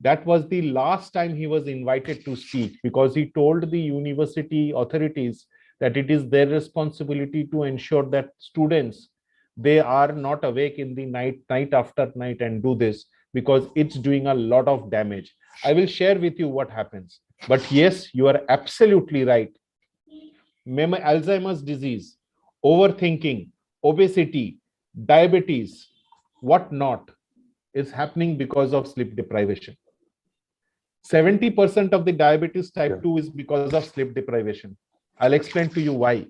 [SPEAKER 1] that was the last time he was invited to speak, because he told the university authorities that it is their responsibility to ensure that students, they are not awake in the night after night and do this, because it's doing a lot of damage. I will share with you what happens. But yes, you are absolutely right. Alzheimer's disease, overthinking, obesity, diabetes, what not is happening because of sleep deprivation. 70% of the diabetes type 2 is because of sleep deprivation. I'll explain to you why.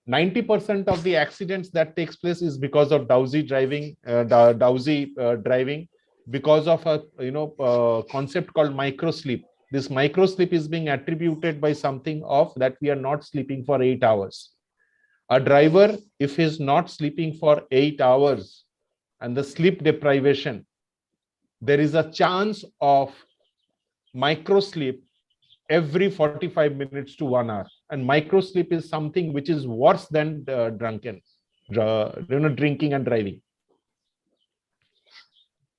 [SPEAKER 1] 90% of the accidents that takes place is because of drowsy driving, because of a concept called micro sleep. This micro sleep is being attributed by something of that we are not sleeping for 8 hours. A driver, if he's not sleeping for 8 hours and the sleep deprivation, there is a chance of micro sleep every 45 minutes to 1 hour. And micro sleep is something which is worse than drinking and driving.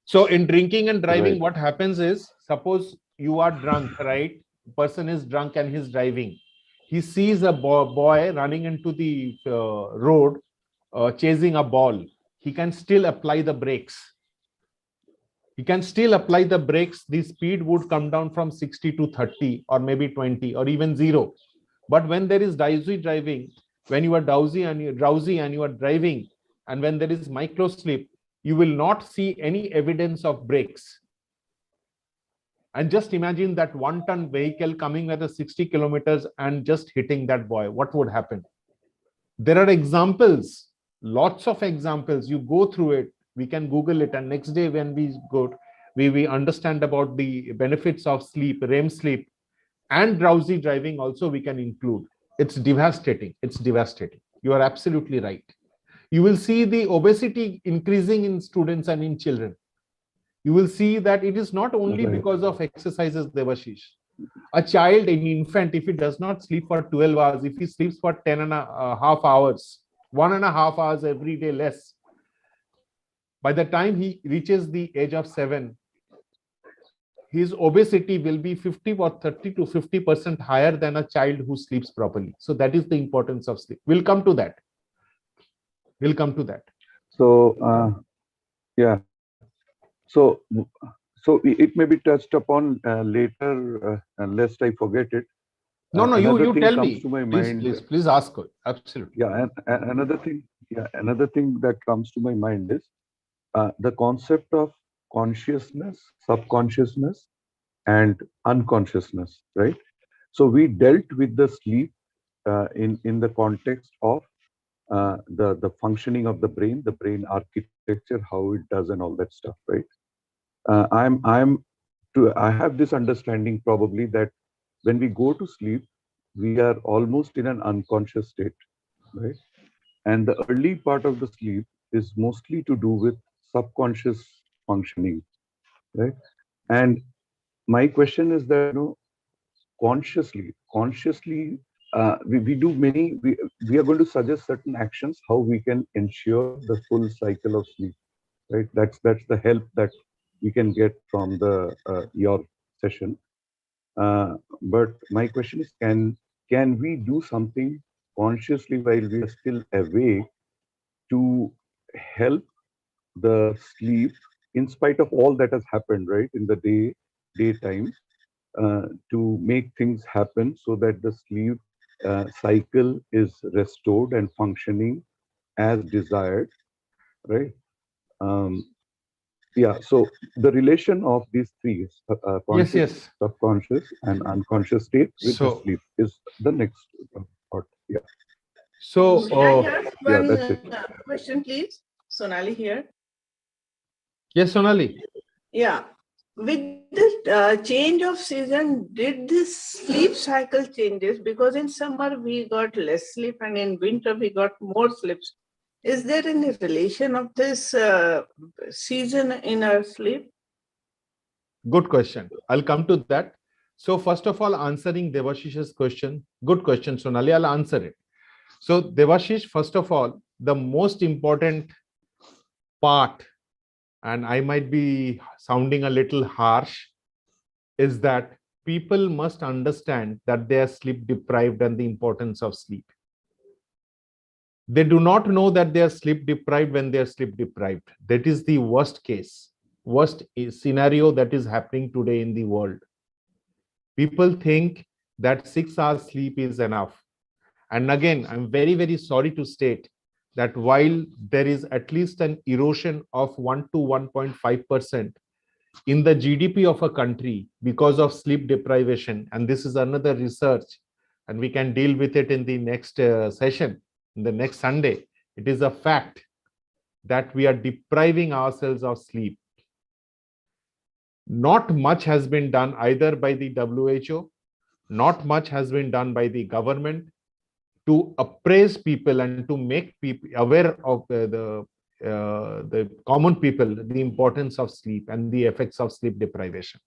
[SPEAKER 1] So in drinking and driving, what happens is, suppose you are drunk, right? Person is drunk and he's driving. He sees a boy running into the road, chasing a ball. He can still apply the brakes. The speed would come down from 60 to 30 or maybe 20 or even 0. But when there is drowsy driving, when you are drowsy and you are driving, and when there is micro sleep, you will not see any evidence of brakes. And just imagine that 1-ton vehicle coming at a 60 kilometers and just hitting that boy. What would happen? There are examples, lots of examples. You go through it. We can Google it, and next day when we go, we understand about the benefits of sleep, REM sleep, and drowsy driving also we can include. It's devastating. It's devastating. You are absolutely right. You will see the obesity increasing in students and in children. You will see that it is not only because of exercises, Devashish. A child, an infant, if he does not sleep for 12 hours, if he sleeps for 10 and a half hours, 1.5 hours every day less, by the time he reaches the age of 7, his obesity will be 50 or 30 to 50% higher than a child who sleeps properly. So that is the importance of sleep. We'll come to that.
[SPEAKER 5] So, yeah. So it may be touched upon later, lest I forget it.
[SPEAKER 1] No, you tell me.
[SPEAKER 5] To my mind.
[SPEAKER 1] Please ask. Absolutely.
[SPEAKER 5] Yeah, and another thing that comes to my mind is the concept of consciousness, subconsciousness, and unconsciousness, right? So we dealt with the sleep in the context of the functioning of the brain architecture, how it does, and all that stuff, right? I have this understanding probably that when we go to sleep, we are almost in an unconscious state, right? And the early part of the sleep is mostly to do with subconscious functioning, right? And my question is that, consciously, we are going to suggest certain actions how we can ensure the full cycle of sleep, right? That's the help that we can get from the your session. But my question is, can we do something consciously while we are still awake to help the sleep in spite of all that has happened, right, in the daytime, to make things happen so that the sleep cycle is restored and functioning as desired, right? Um, yeah, so the relation of these three,
[SPEAKER 1] Yes,
[SPEAKER 5] conscious,
[SPEAKER 1] yes.
[SPEAKER 5] subconscious, and unconscious state with the
[SPEAKER 1] So,
[SPEAKER 5] sleep is the next part. Yeah,
[SPEAKER 1] so
[SPEAKER 2] May I ask
[SPEAKER 5] yeah,
[SPEAKER 2] one
[SPEAKER 5] that's it.
[SPEAKER 2] question, please? Sonali here.
[SPEAKER 1] yes, Sonali.
[SPEAKER 2] Yeah. With the change of season, did this sleep cycle changes? Because in summer we got less sleep and in winter we got more sleeps. Is there any relation of this season in our sleep?
[SPEAKER 1] Good question. I'll come to that. So, first of all, answering Devashish's question, good question, Sonali. I'll answer it. So, Devashish, first of all, the most important part, and I might be sounding a little harsh, is that people must understand that they are sleep deprived and the importance of sleep. They do not know that they are sleep deprived when they are sleep deprived. That is the worst scenario that is happening today in the world. People think that 6 hours sleep is enough. And again, I'm very, very sorry to state that while there is at least an erosion of 1 to 1.5% in the GDP of a country because of sleep deprivation, and this is another research, and we can deal with it in the next session, in the next Sunday, it is a fact that we are depriving ourselves of sleep. Not much has been done either by the WHO, not much has been done by the government to appraise people and to make people aware of the common people, the importance of sleep and the effects of sleep deprivation.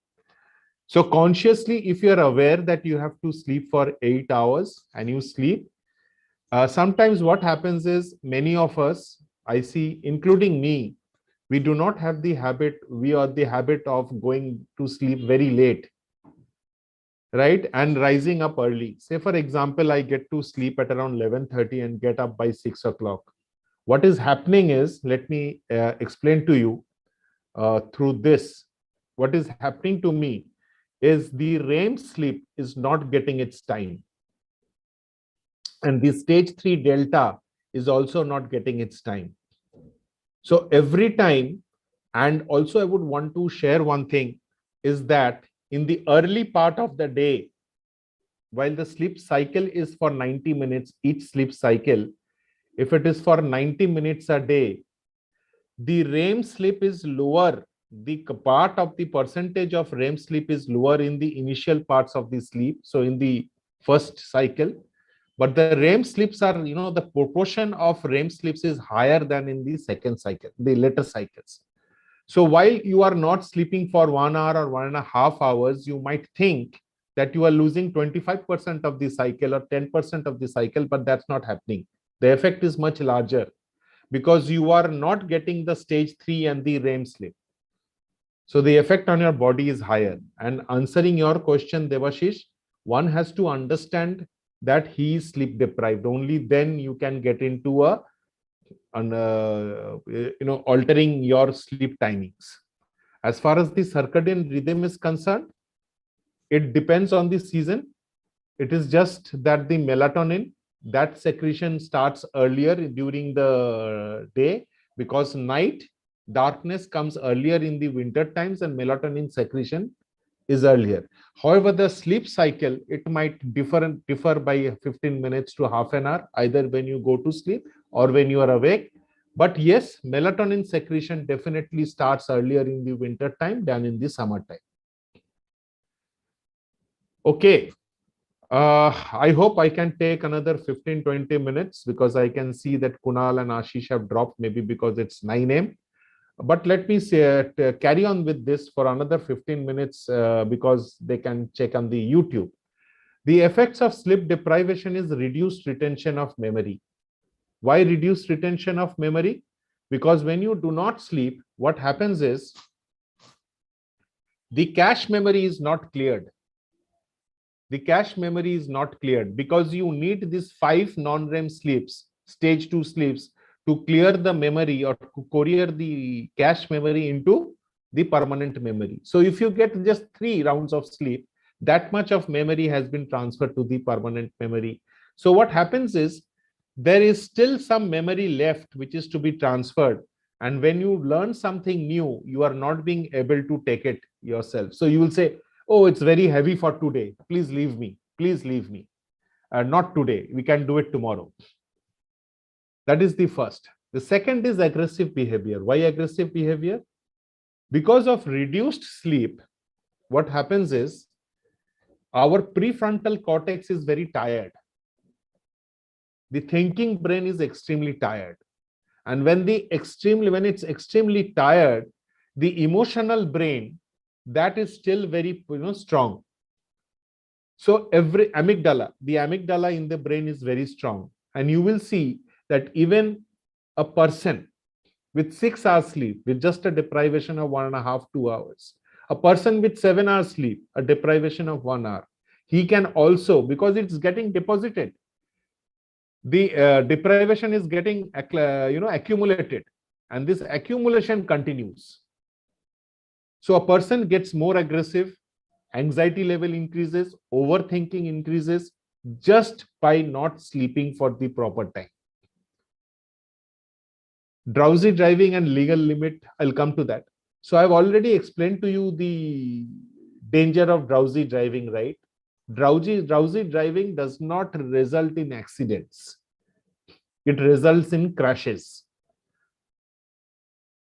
[SPEAKER 1] So consciously, if you are aware that you have to sleep for 8 hours and you sleep, sometimes what happens is many of us, I see, including me, we do not have the habit, we are the habit of going to sleep very late, right? And rising up early. Say, for example, I get to sleep at around 11:30 and get up by 6 o'clock. What is happening is, let me explain to you through this. What is happening to me is the REM sleep is not getting its time. And the stage 3 delta is also not getting its time. So every time, and also I would want to share one thing, is that in the early part of the day, while the sleep cycle is for 90 minutes, each sleep cycle, if it is for 90 minutes a day, the REM sleep is lower. The part of the percentage of REM sleep is lower in the initial parts of the sleep. So in the first cycle, but the REM sleeps are, the proportion of REM sleeps is higher than in the second cycle, the later cycles. So while you are not sleeping for 1 hour or 1.5 hours, you might think that you are losing 25% of the cycle or 10% of the cycle, but that's not happening. The effect is much larger because you are not getting the stage 3 and the REM sleep. So the effect on your body is higher. And answering your question, Devashish, one has to understand that he is sleep deprived. Only then you can get into altering your sleep timings. As far as the circadian rhythm is concerned, it depends on the season. It is just that the melatonin, that secretion starts earlier during the day, because night darkness comes earlier in the winter times and melatonin secretion is earlier. However, the sleep cycle, it might differ by 15 minutes to half an hour, either when you go to sleep or when you are awake. But yes, melatonin secretion definitely starts earlier in the winter time than in the summertime. Okay. I hope I can take another 15-20 minutes because I can see that Kunal and Ashish have dropped, maybe because it's 9 a.m. But let me say, carry on with this for another 15 minutes because they can check on the YouTube. The effects of sleep deprivation is reduced retention of memory. Why reduced retention of memory? Because when you do not sleep, what happens is the cache memory is not cleared. The cache memory is not cleared because you need these 5 non-REM sleeps, stage 2 sleeps, to clear the memory or to courier the cache memory into the permanent memory. So if you get just 3 rounds of sleep, That much of memory has been transferred to the permanent memory. So what happens is there is still some memory left which is to be transferred. And when you learn something new, you are not being able to take it yourself. So you will say, oh, it's very heavy for today. Please leave me. Please leave me. Not today. We can do it tomorrow. That is the first. The second is aggressive behavior. Why aggressive behavior? Because of reduced sleep, what happens is our prefrontal cortex is very tired. The thinking brain is extremely tired. And when it's extremely tired, the emotional brain, that is still very strong. So the amygdala in the brain is very strong. And you will see that even a person with 6 hours sleep, with just a deprivation of 1.5, 2 hours, a person with 7 hours sleep, a deprivation of 1 hour, he can also, because it's getting deposited, the deprivation is getting accumulated, and this accumulation continues. So a person gets more aggressive, anxiety level increases, overthinking increases just by not sleeping for the proper time. Drowsy driving and legal limit, I'll come to that. So I've already explained to you the danger of drowsy driving, right? Drowsy driving does not result in accidents. It results in crashes.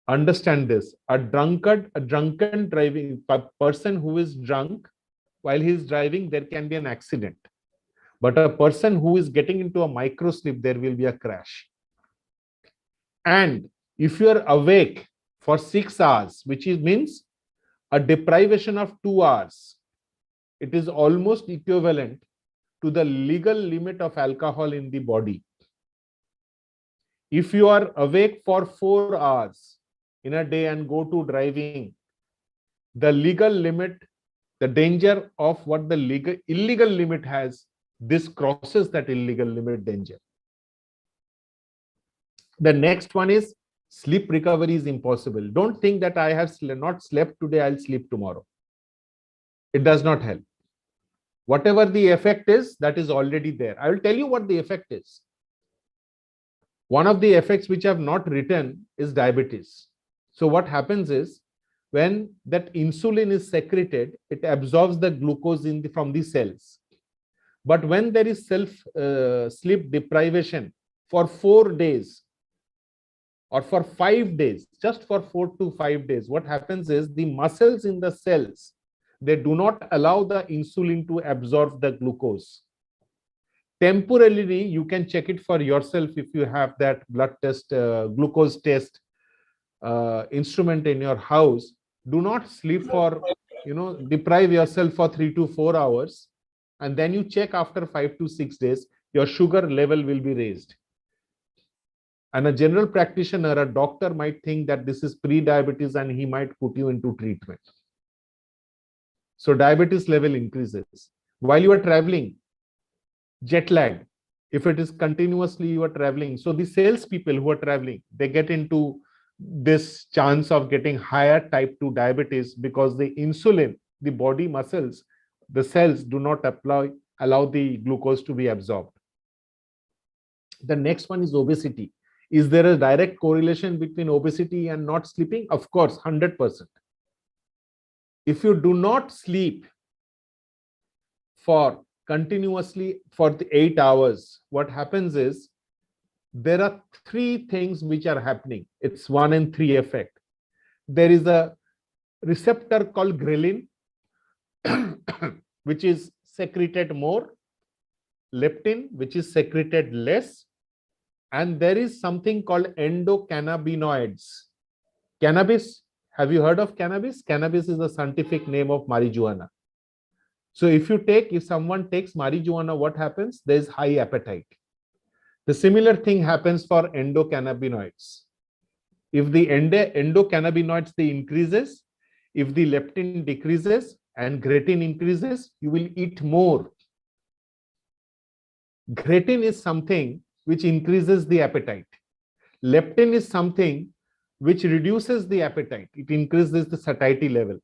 [SPEAKER 1] Understand this. A drunken driving person who is drunk while he is driving, there can be an accident. But a person who is getting into a micro sleep, there will be a crash. And if you are awake for 6 hours, which means a deprivation of 2 hours, it is almost equivalent to the legal limit of alcohol in the body. If you are awake for 4 hours in a day and go to driving, the legal limit, the danger of what the illegal limit has, this crosses that illegal limit danger. The next one is sleep recovery is impossible. Don't think that I have not slept today, I'll sleep tomorrow. It does not help. Whatever the effect is, that is already there. I will tell you what the effect is. One of the effects which I have not written is diabetes. So what happens is, when that insulin is secreted, it absorbs the glucose from the cells. But when there is sleep deprivation for 4 days or for 5 days, just for 4 to 5 days, what happens is the muscles in the cells, they do not allow the insulin to absorb the glucose. Temporarily, you can check it for yourself if you have that blood test, glucose test instrument in your house. Do not sleep for, deprive yourself for 3 to 4 hours. And then you check after 5 to 6 days, your sugar level will be raised. And a general practitioner, a doctor might think that this is pre-diabetes and he might put you into treatment. So diabetes level increases. While you are traveling, jet lag, if it is continuously you are traveling. So the salespeople who are traveling, they get into this chance of getting higher type 2 diabetes because the insulin, the body muscles, the cells do not allow the glucose to be absorbed. The next one is obesity. Is there a direct correlation between obesity and not sleeping? Of course, 100%. If you do not sleep for continuously for the 8 hours, what happens is there are 3 things which are happening. It's 1 and 3 effect. There is a receptor called ghrelin, which is secreted more, leptin, which is secreted less, and there is something called endocannabinoids. Cannabis, have you heard of cannabis? Cannabis is the scientific name of marijuana. So if someone takes marijuana, what happens? There is high appetite. The similar thing happens for endocannabinoids. If the endocannabinoids they increases, if the leptin decreases and ghrelin increases, you will eat more. Ghrelin is something which increases the appetite. Leptin is something which reduces the appetite. It increases the satiety level.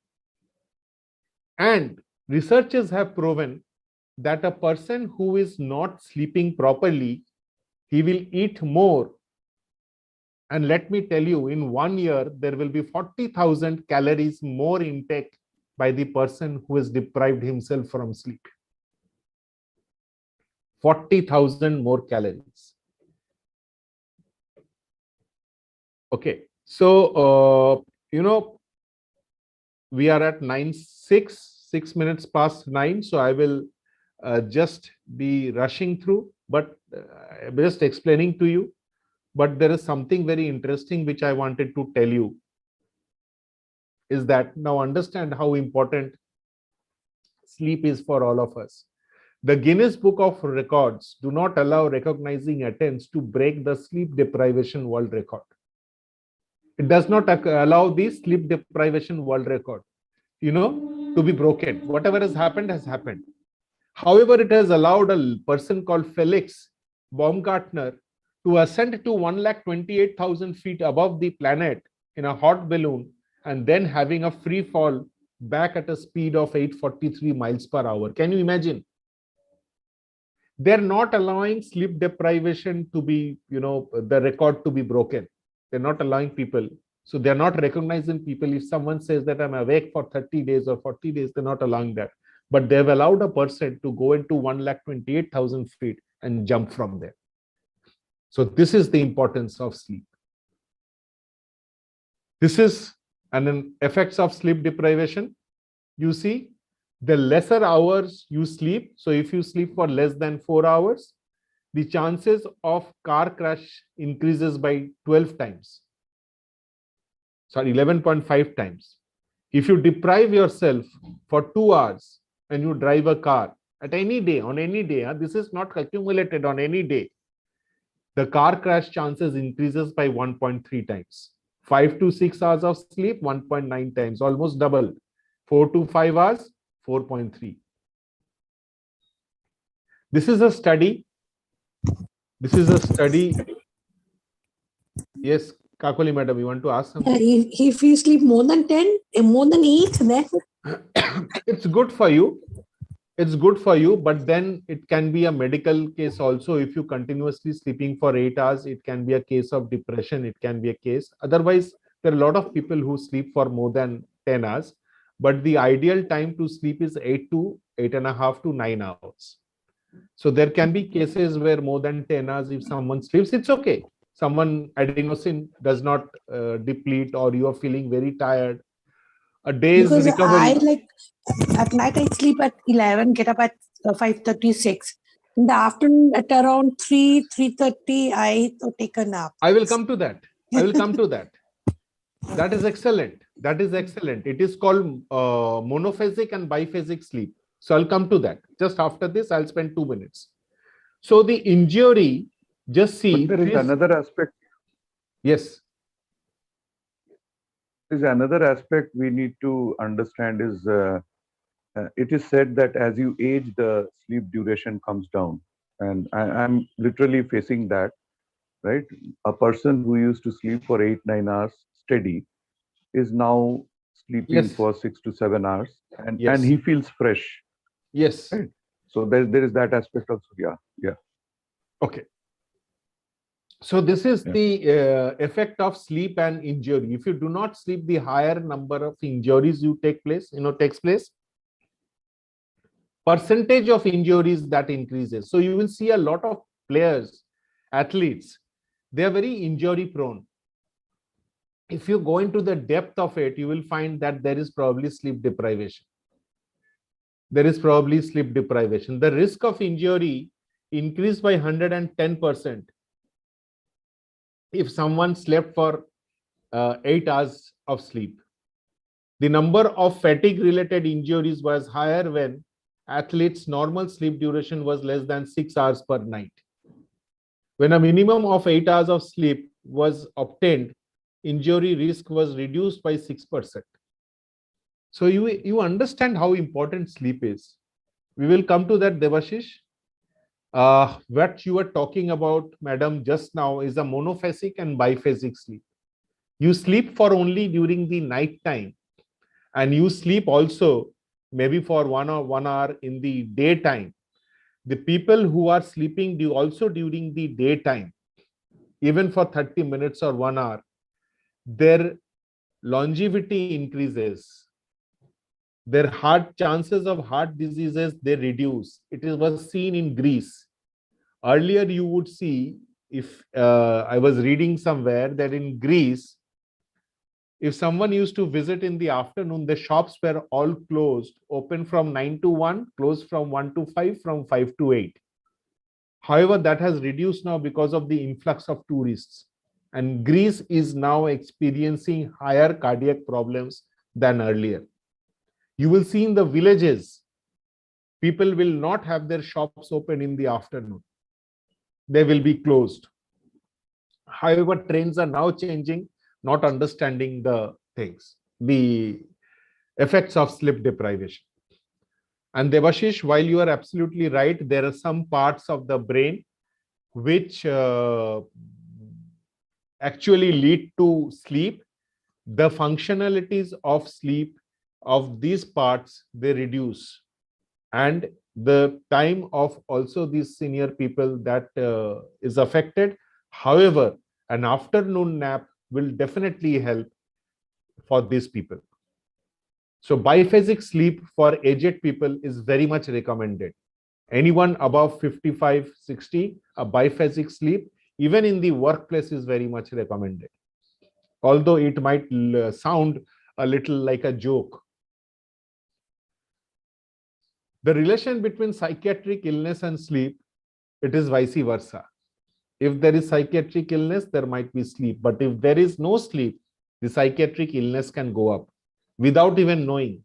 [SPEAKER 1] And Researchers have proven that a person who is not sleeping properly, he will eat more. And let me tell you, in 1 year, there will be 40,000 calories more intake by the person who has deprived himself from sleep. 40,000 more calories. Okay, so, we are at 6 minutes past 9. So I will just be rushing through, but just explaining to you. But there is something very interesting which I wanted to tell you, is that now understand how important sleep is for all of us. The Guinness Book of Records do not allow recognizing attempts to break the sleep deprivation world record. It does not allow the sleep deprivation world record, to be broken. Whatever has happened has happened. However, it has allowed a person called Felix Baumgartner to ascend to 128,000 feet above the planet in a hot balloon and then having a free fall back at a speed of 843 miles per hour. Can you imagine? They're not allowing sleep deprivation to be, the record to be broken. They're not allowing people. So they're not recognizing people. If someone says that I'm awake for 30 days or 40 days, they're not allowing that. But they've allowed a person to go into 128,000 feet and jump from there. So this is the importance of sleep. This is an effects of sleep deprivation. You see, the lesser hours you sleep, so if you sleep for less than 4 hours, the chances of car crash increases by 12 times. Sorry, 11.5 times. If you deprive yourself for 2 hours and you drive a car at any day, on any day, this is not accumulated on any day, the car crash chances increases by 1.3 times. 5 to 6 hours of sleep, 1.9 times, almost double. 4 to 5 hours, 4.3. This is a study. Yes, Kakoli madam, you want to ask something?
[SPEAKER 4] If you sleep more than 10, more than 8, then
[SPEAKER 1] It's good for you. It's good for you, but then it can be a medical case also. If you continuously sleeping for 8 hours, it can be a case of depression. It can be a case. Otherwise, there are a lot of people who sleep for more than 10 hours, but the ideal time to sleep is 8 to 8.5 to 9 hours. So there can be cases where more than 10 hours, if someone sleeps, it's okay. Someone adenosine does not deplete, or you are feeling very tired. A day's
[SPEAKER 4] because
[SPEAKER 1] recovery.
[SPEAKER 4] I like at night I sleep at 11, get up at 5:36. In the afternoon at around 3:30, I take a nap.
[SPEAKER 1] I will come to that. That is excellent. It is called monophasic and biphasic sleep. So I'll come to that. Just after this, I'll spend 2 minutes. So the injury, just see.
[SPEAKER 5] But there is another aspect.
[SPEAKER 1] Yes.
[SPEAKER 5] There's another aspect we need to understand is it is said that as you age, the sleep duration comes down. And I'm literally facing that, right? A person who used to sleep for 8-9 hours steady is now sleeping for 6 to 7 hours, and he feels fresh.
[SPEAKER 1] Yes.
[SPEAKER 5] Right? So there is that aspect also. Yeah.
[SPEAKER 1] Okay. So this is the effect of sleep and injury. If you do not sleep, the higher number of injuries takes place. Percentage of injuries that increases. So you will see a lot of players, athletes, they are very injury prone. If you go into the depth of it, you will find that there is probably sleep deprivation. The risk of injury increased by 110% if someone slept for 8 hours of sleep. The number of fatigue-related injuries was higher when athletes' normal sleep duration was less than 6 hours per night. When a minimum of 8 hours of sleep was obtained, injury risk was reduced by 6%. So you understand how important sleep is. We will come to that, Devashish. What you were talking about, madam, just now is a monophasic and biphasic sleep. You sleep for only during the night time, and you sleep also maybe for 1 hour in the daytime, the people who are sleeping also during the daytime, even for 30 minutes or 1 hour, their longevity increases. Their chances of heart diseases, they reduce. It was seen in Greece. Earlier, you would see, if I was reading somewhere that in Greece, if someone used to visit in the afternoon, the shops were all closed, open from 9 to 1, closed from 1 to 5, from 5 to 8. However, that has reduced now because of the influx of tourists. And Greece is now experiencing higher cardiac problems than earlier. You will see in the villages, people will not have their shops open in the afternoon. They will be closed. However, trends are now changing, not understanding the things, the effects of sleep deprivation. And Debashish, while you are absolutely right, there are some parts of the brain which actually lead to sleep. The functionalities of sleep of these parts, they reduce. And the time of also these senior people that is affected. However, an afternoon nap will definitely help for these people. So biphasic sleep for aged people is very much recommended. Anyone above 55, 60, a biphasic sleep, even in the workplace, is very much recommended. Although it might sound a little like a joke. The relation between psychiatric illness and sleep, it is vice versa. If there is psychiatric illness, there might be sleep. But if there is no sleep, the psychiatric illness can go up without even knowing.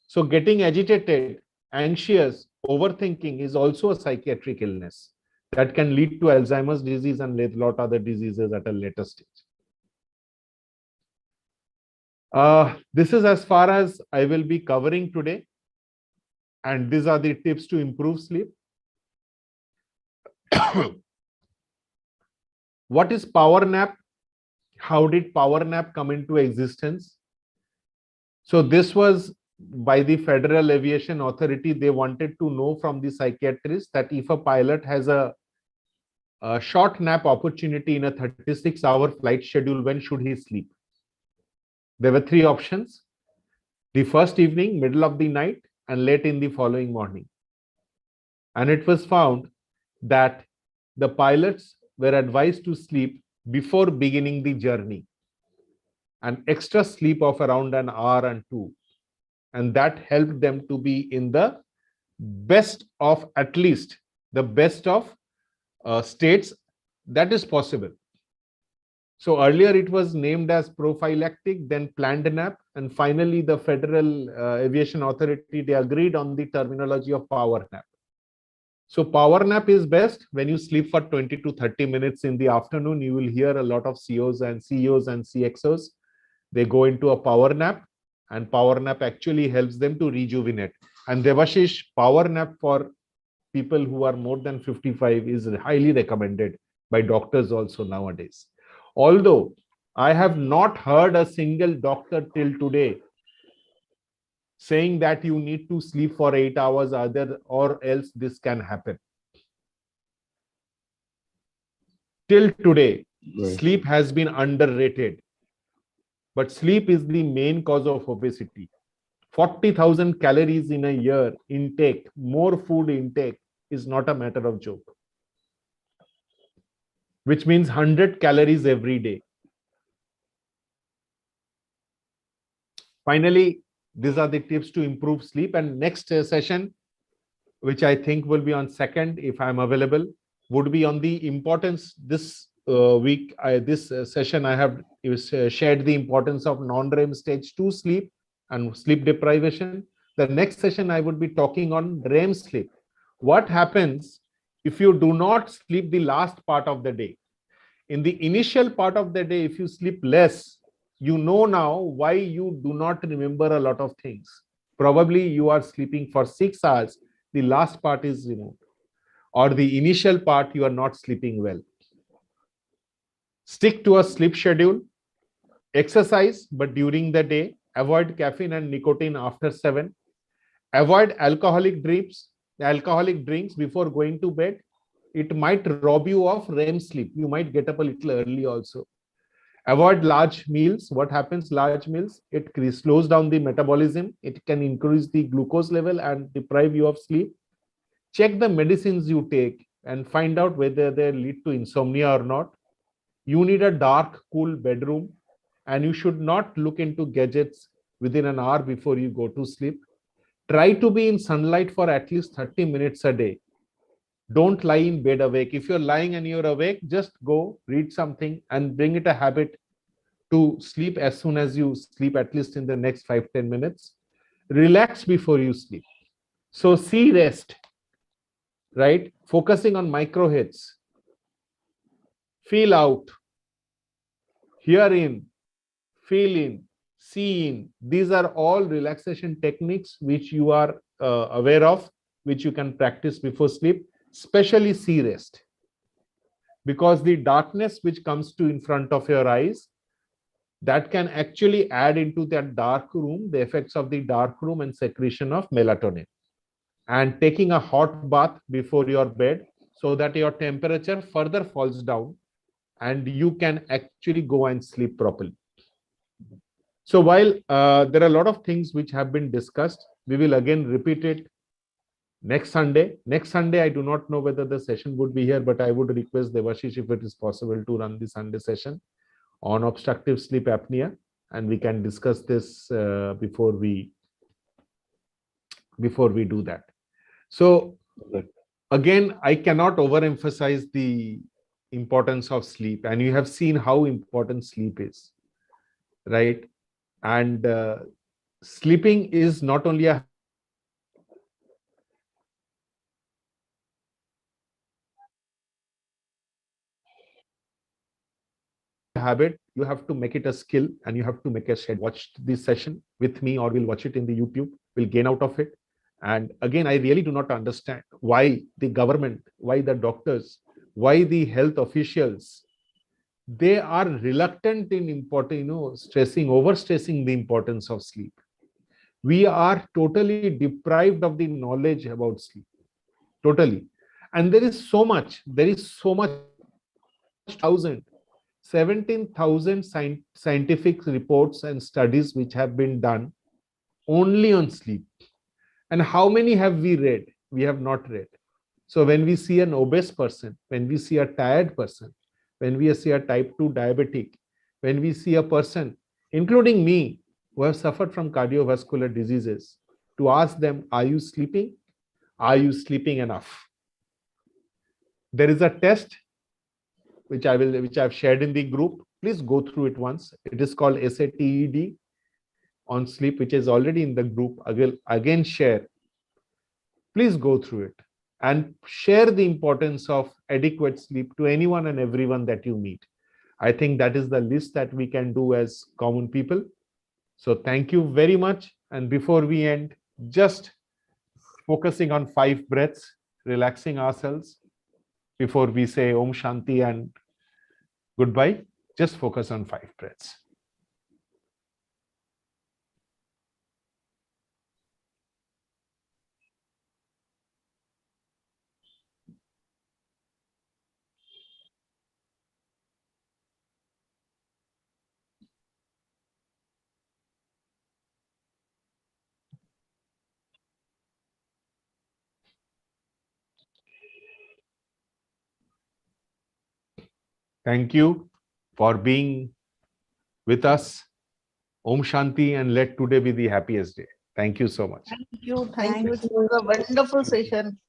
[SPEAKER 1] So getting agitated, anxious, overthinking is also a psychiatric illness that can lead to Alzheimer's disease and a lot other diseases at a later stage. This is as far as I will be covering today. And these are the tips to improve sleep. What is power nap? How did power nap come into existence? So this was by the Federal Aviation Authority. They wanted to know from the psychiatrist that if a pilot has a short nap opportunity in a 36-hour flight schedule, when should he sleep? There were 3 options: the first evening, middle of the night, and late in the following morning. And it was found that the pilots were advised to sleep before beginning the journey, an extra sleep of around an hour and 2. And that helped them to be in the best of, at least the best of states that is possible. So earlier it was named as prophylactic, then planned nap, and finally the Federal Aviation Authority, they agreed on the terminology of power nap. So power nap is best when you sleep for 20 to 30 minutes in the afternoon. You will hear a lot of CEOs and CXOs. They go into a power nap, and power nap actually helps them to rejuvenate. And Debashish, power nap for people who are more than 55 is highly recommended by doctors also nowadays. Although I have not heard a single doctor till today saying that you need to sleep for 8 hours or else this can happen. Till today,
[SPEAKER 5] Right.
[SPEAKER 1] Sleep has been underrated. But sleep is the main cause of obesity. 40,000 calories in a year intake, more food intake, is not a matter of joke. Which means 100 calories every day. Finally, these are the tips to improve sleep. And next session, which I think will be on 2nd, if I'm available, would be on the importance. This week, this session, I have shared the importance of non-REM stage 2 sleep and sleep deprivation. The next session, I would be talking on REM sleep. What happens if you do not sleep the last part of the day? In the initial part of the day, if you sleep less, you know now why you do not remember a lot of things. Probably you are sleeping for 6 hours, the last part is removed. Or the initial part, you are not sleeping well. Stick to a sleep schedule, exercise, but during the day, avoid caffeine and nicotine after 7, Avoid alcoholic drinks before going to bed. It might rob you of REM sleep. You might get up a little early also. Avoid large meals. What happens? Large meals, it slows down the metabolism. It can increase the glucose level and deprive you of sleep. Check the medicines you take and find out whether they lead to insomnia or not. You need a dark, cool bedroom, and you should not look into gadgets within an hour before you go to sleep. Try to be in sunlight for at least 30 minutes a day. Don't lie in bed awake. If you're lying and you're awake, just go read something and bring it a habit to sleep as soon as you sleep, at least in the next 5-10 minutes. Relax before you sleep. So see rest, right? Focusing on micro hits. Feel out. Hear in. Feel in. See in. These are all relaxation techniques which you are aware of, which you can practice before sleep, especially see rest. Because the darkness which comes to in front of your eyes, that can actually add into that dark room, the effects of the dark room and secretion of melatonin. And taking a hot bath before your bed so that your temperature further falls down and you can actually go and sleep properly. So while there are a lot of things which have been discussed, we will again repeat it next Sunday. Next Sunday, I do not know whether the session would be here, but I would request Devashish if it is possible to run the Sunday session on obstructive sleep apnea, and we can discuss this before we do that. So again, I cannot overemphasize the importance of sleep, and you have seen how important sleep is, right? And sleeping is not only a habit, you have to make it a skill, and you have to make a schedule. Watch this session with me, or we'll watch it in the YouTube. We'll gain out of it. And again, I really do not understand why the government, why the doctors, why the health officials, they are reluctant in overstressing the importance of sleep. We are totally deprived of the knowledge about sleep, totally. And there is so much 17,000 scientific reports and studies which have been done only on sleep. And how many have we read? We have not read. So when we see an obese person, when we see a tired person, when we see a type 2 diabetic, when we see a person, including me, who have suffered from cardiovascular diseases, to ask them, are you sleeping? Are you sleeping enough? There is a test which I've shared in the group. Please go through it once. It is called SATED on sleep, which is already in the group. Again share. Please go through it and share the importance of adequate sleep to anyone and everyone that you meet. I think that is the least that we can do as common people. So thank you very much. And before we end, just focusing on 5 breaths, relaxing ourselves before we say Om Shanti and goodbye. Just focus on 5 breaths. Thank you for being with us. Om Shanti, and let today be the happiest day. Thank you so much.
[SPEAKER 2] Thank you.
[SPEAKER 4] Thank
[SPEAKER 2] It was a wonderful session.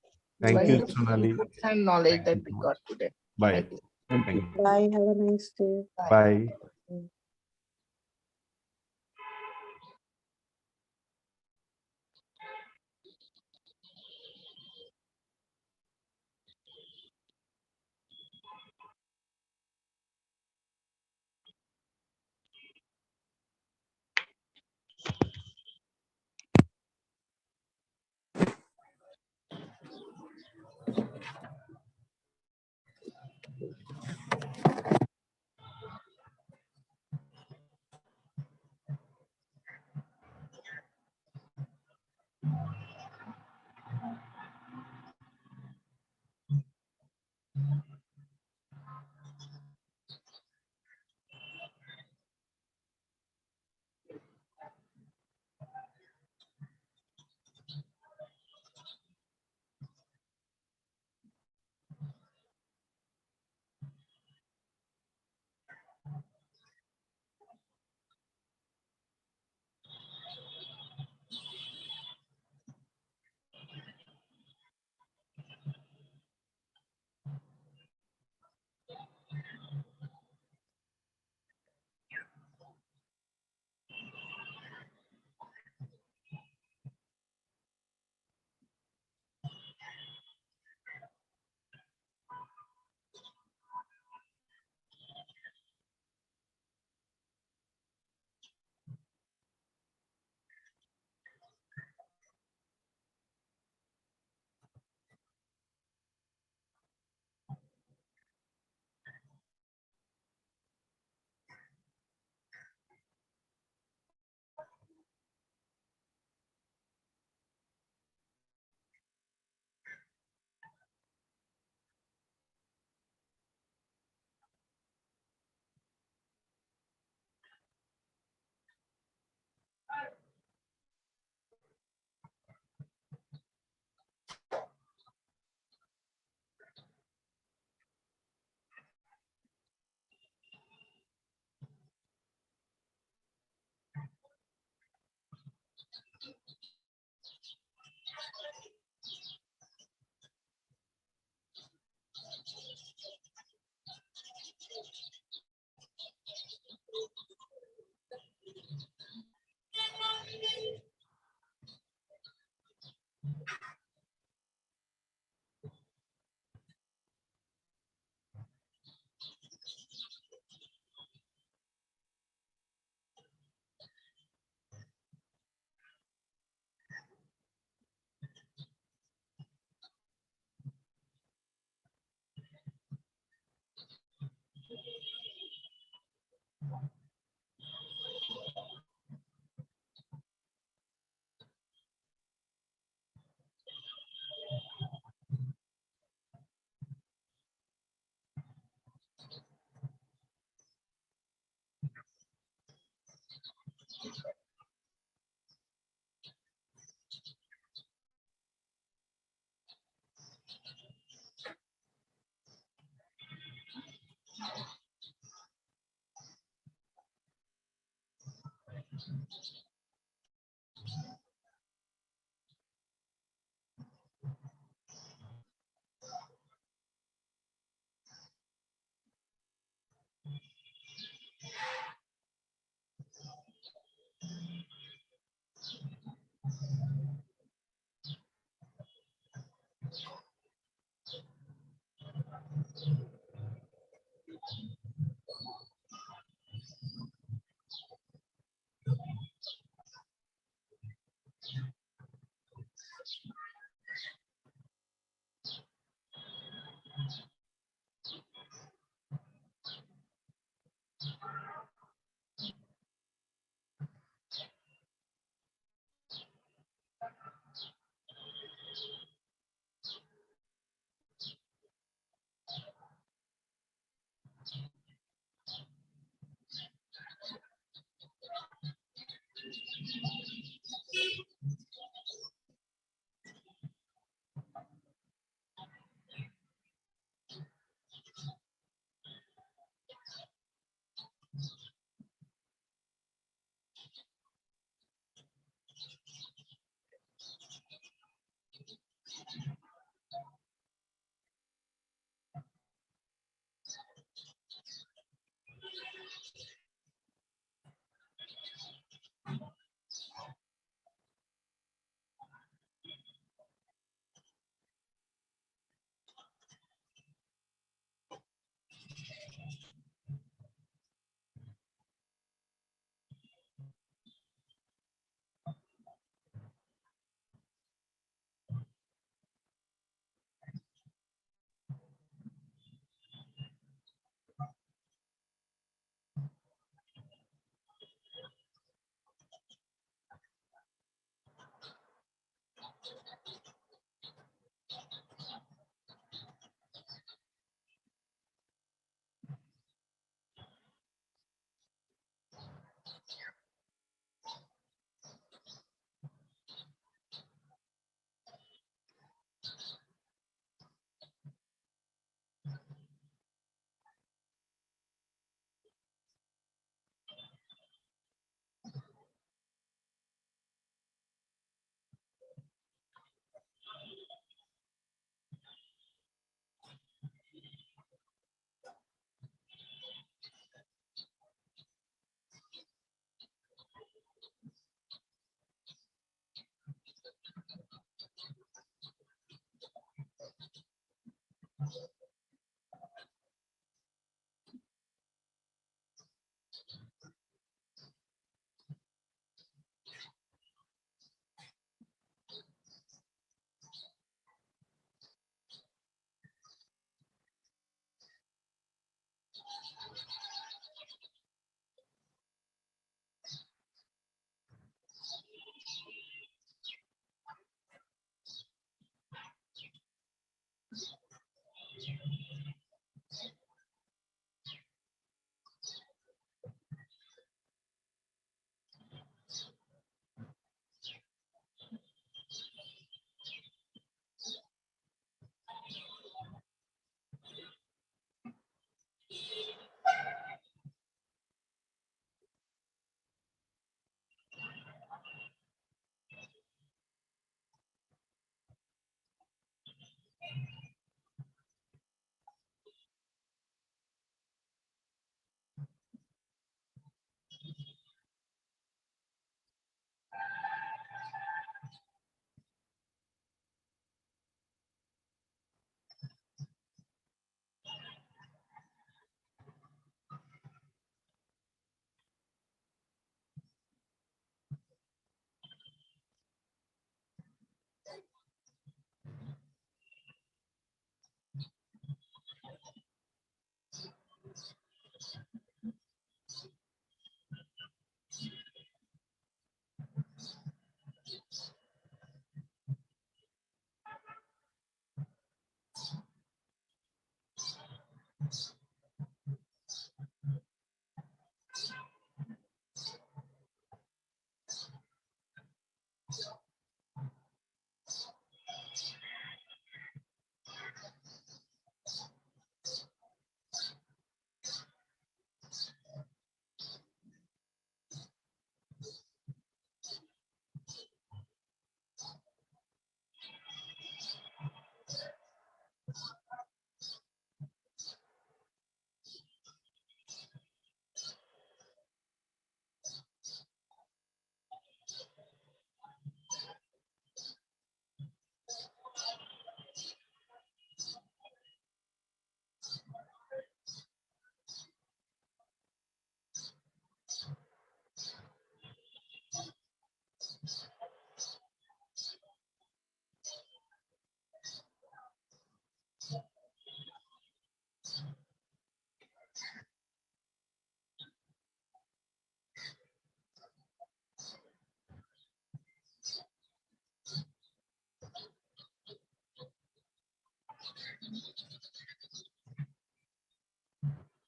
[SPEAKER 1] Thank you,
[SPEAKER 2] Wonderful
[SPEAKER 1] Sonali.
[SPEAKER 2] inputs and knowledge
[SPEAKER 1] Thank
[SPEAKER 2] that
[SPEAKER 1] you
[SPEAKER 2] we
[SPEAKER 1] so
[SPEAKER 2] got
[SPEAKER 1] much.
[SPEAKER 2] today.
[SPEAKER 1] Bye.
[SPEAKER 2] Thank you.
[SPEAKER 1] Thank you.
[SPEAKER 4] Bye. Have a nice day.
[SPEAKER 1] Bye.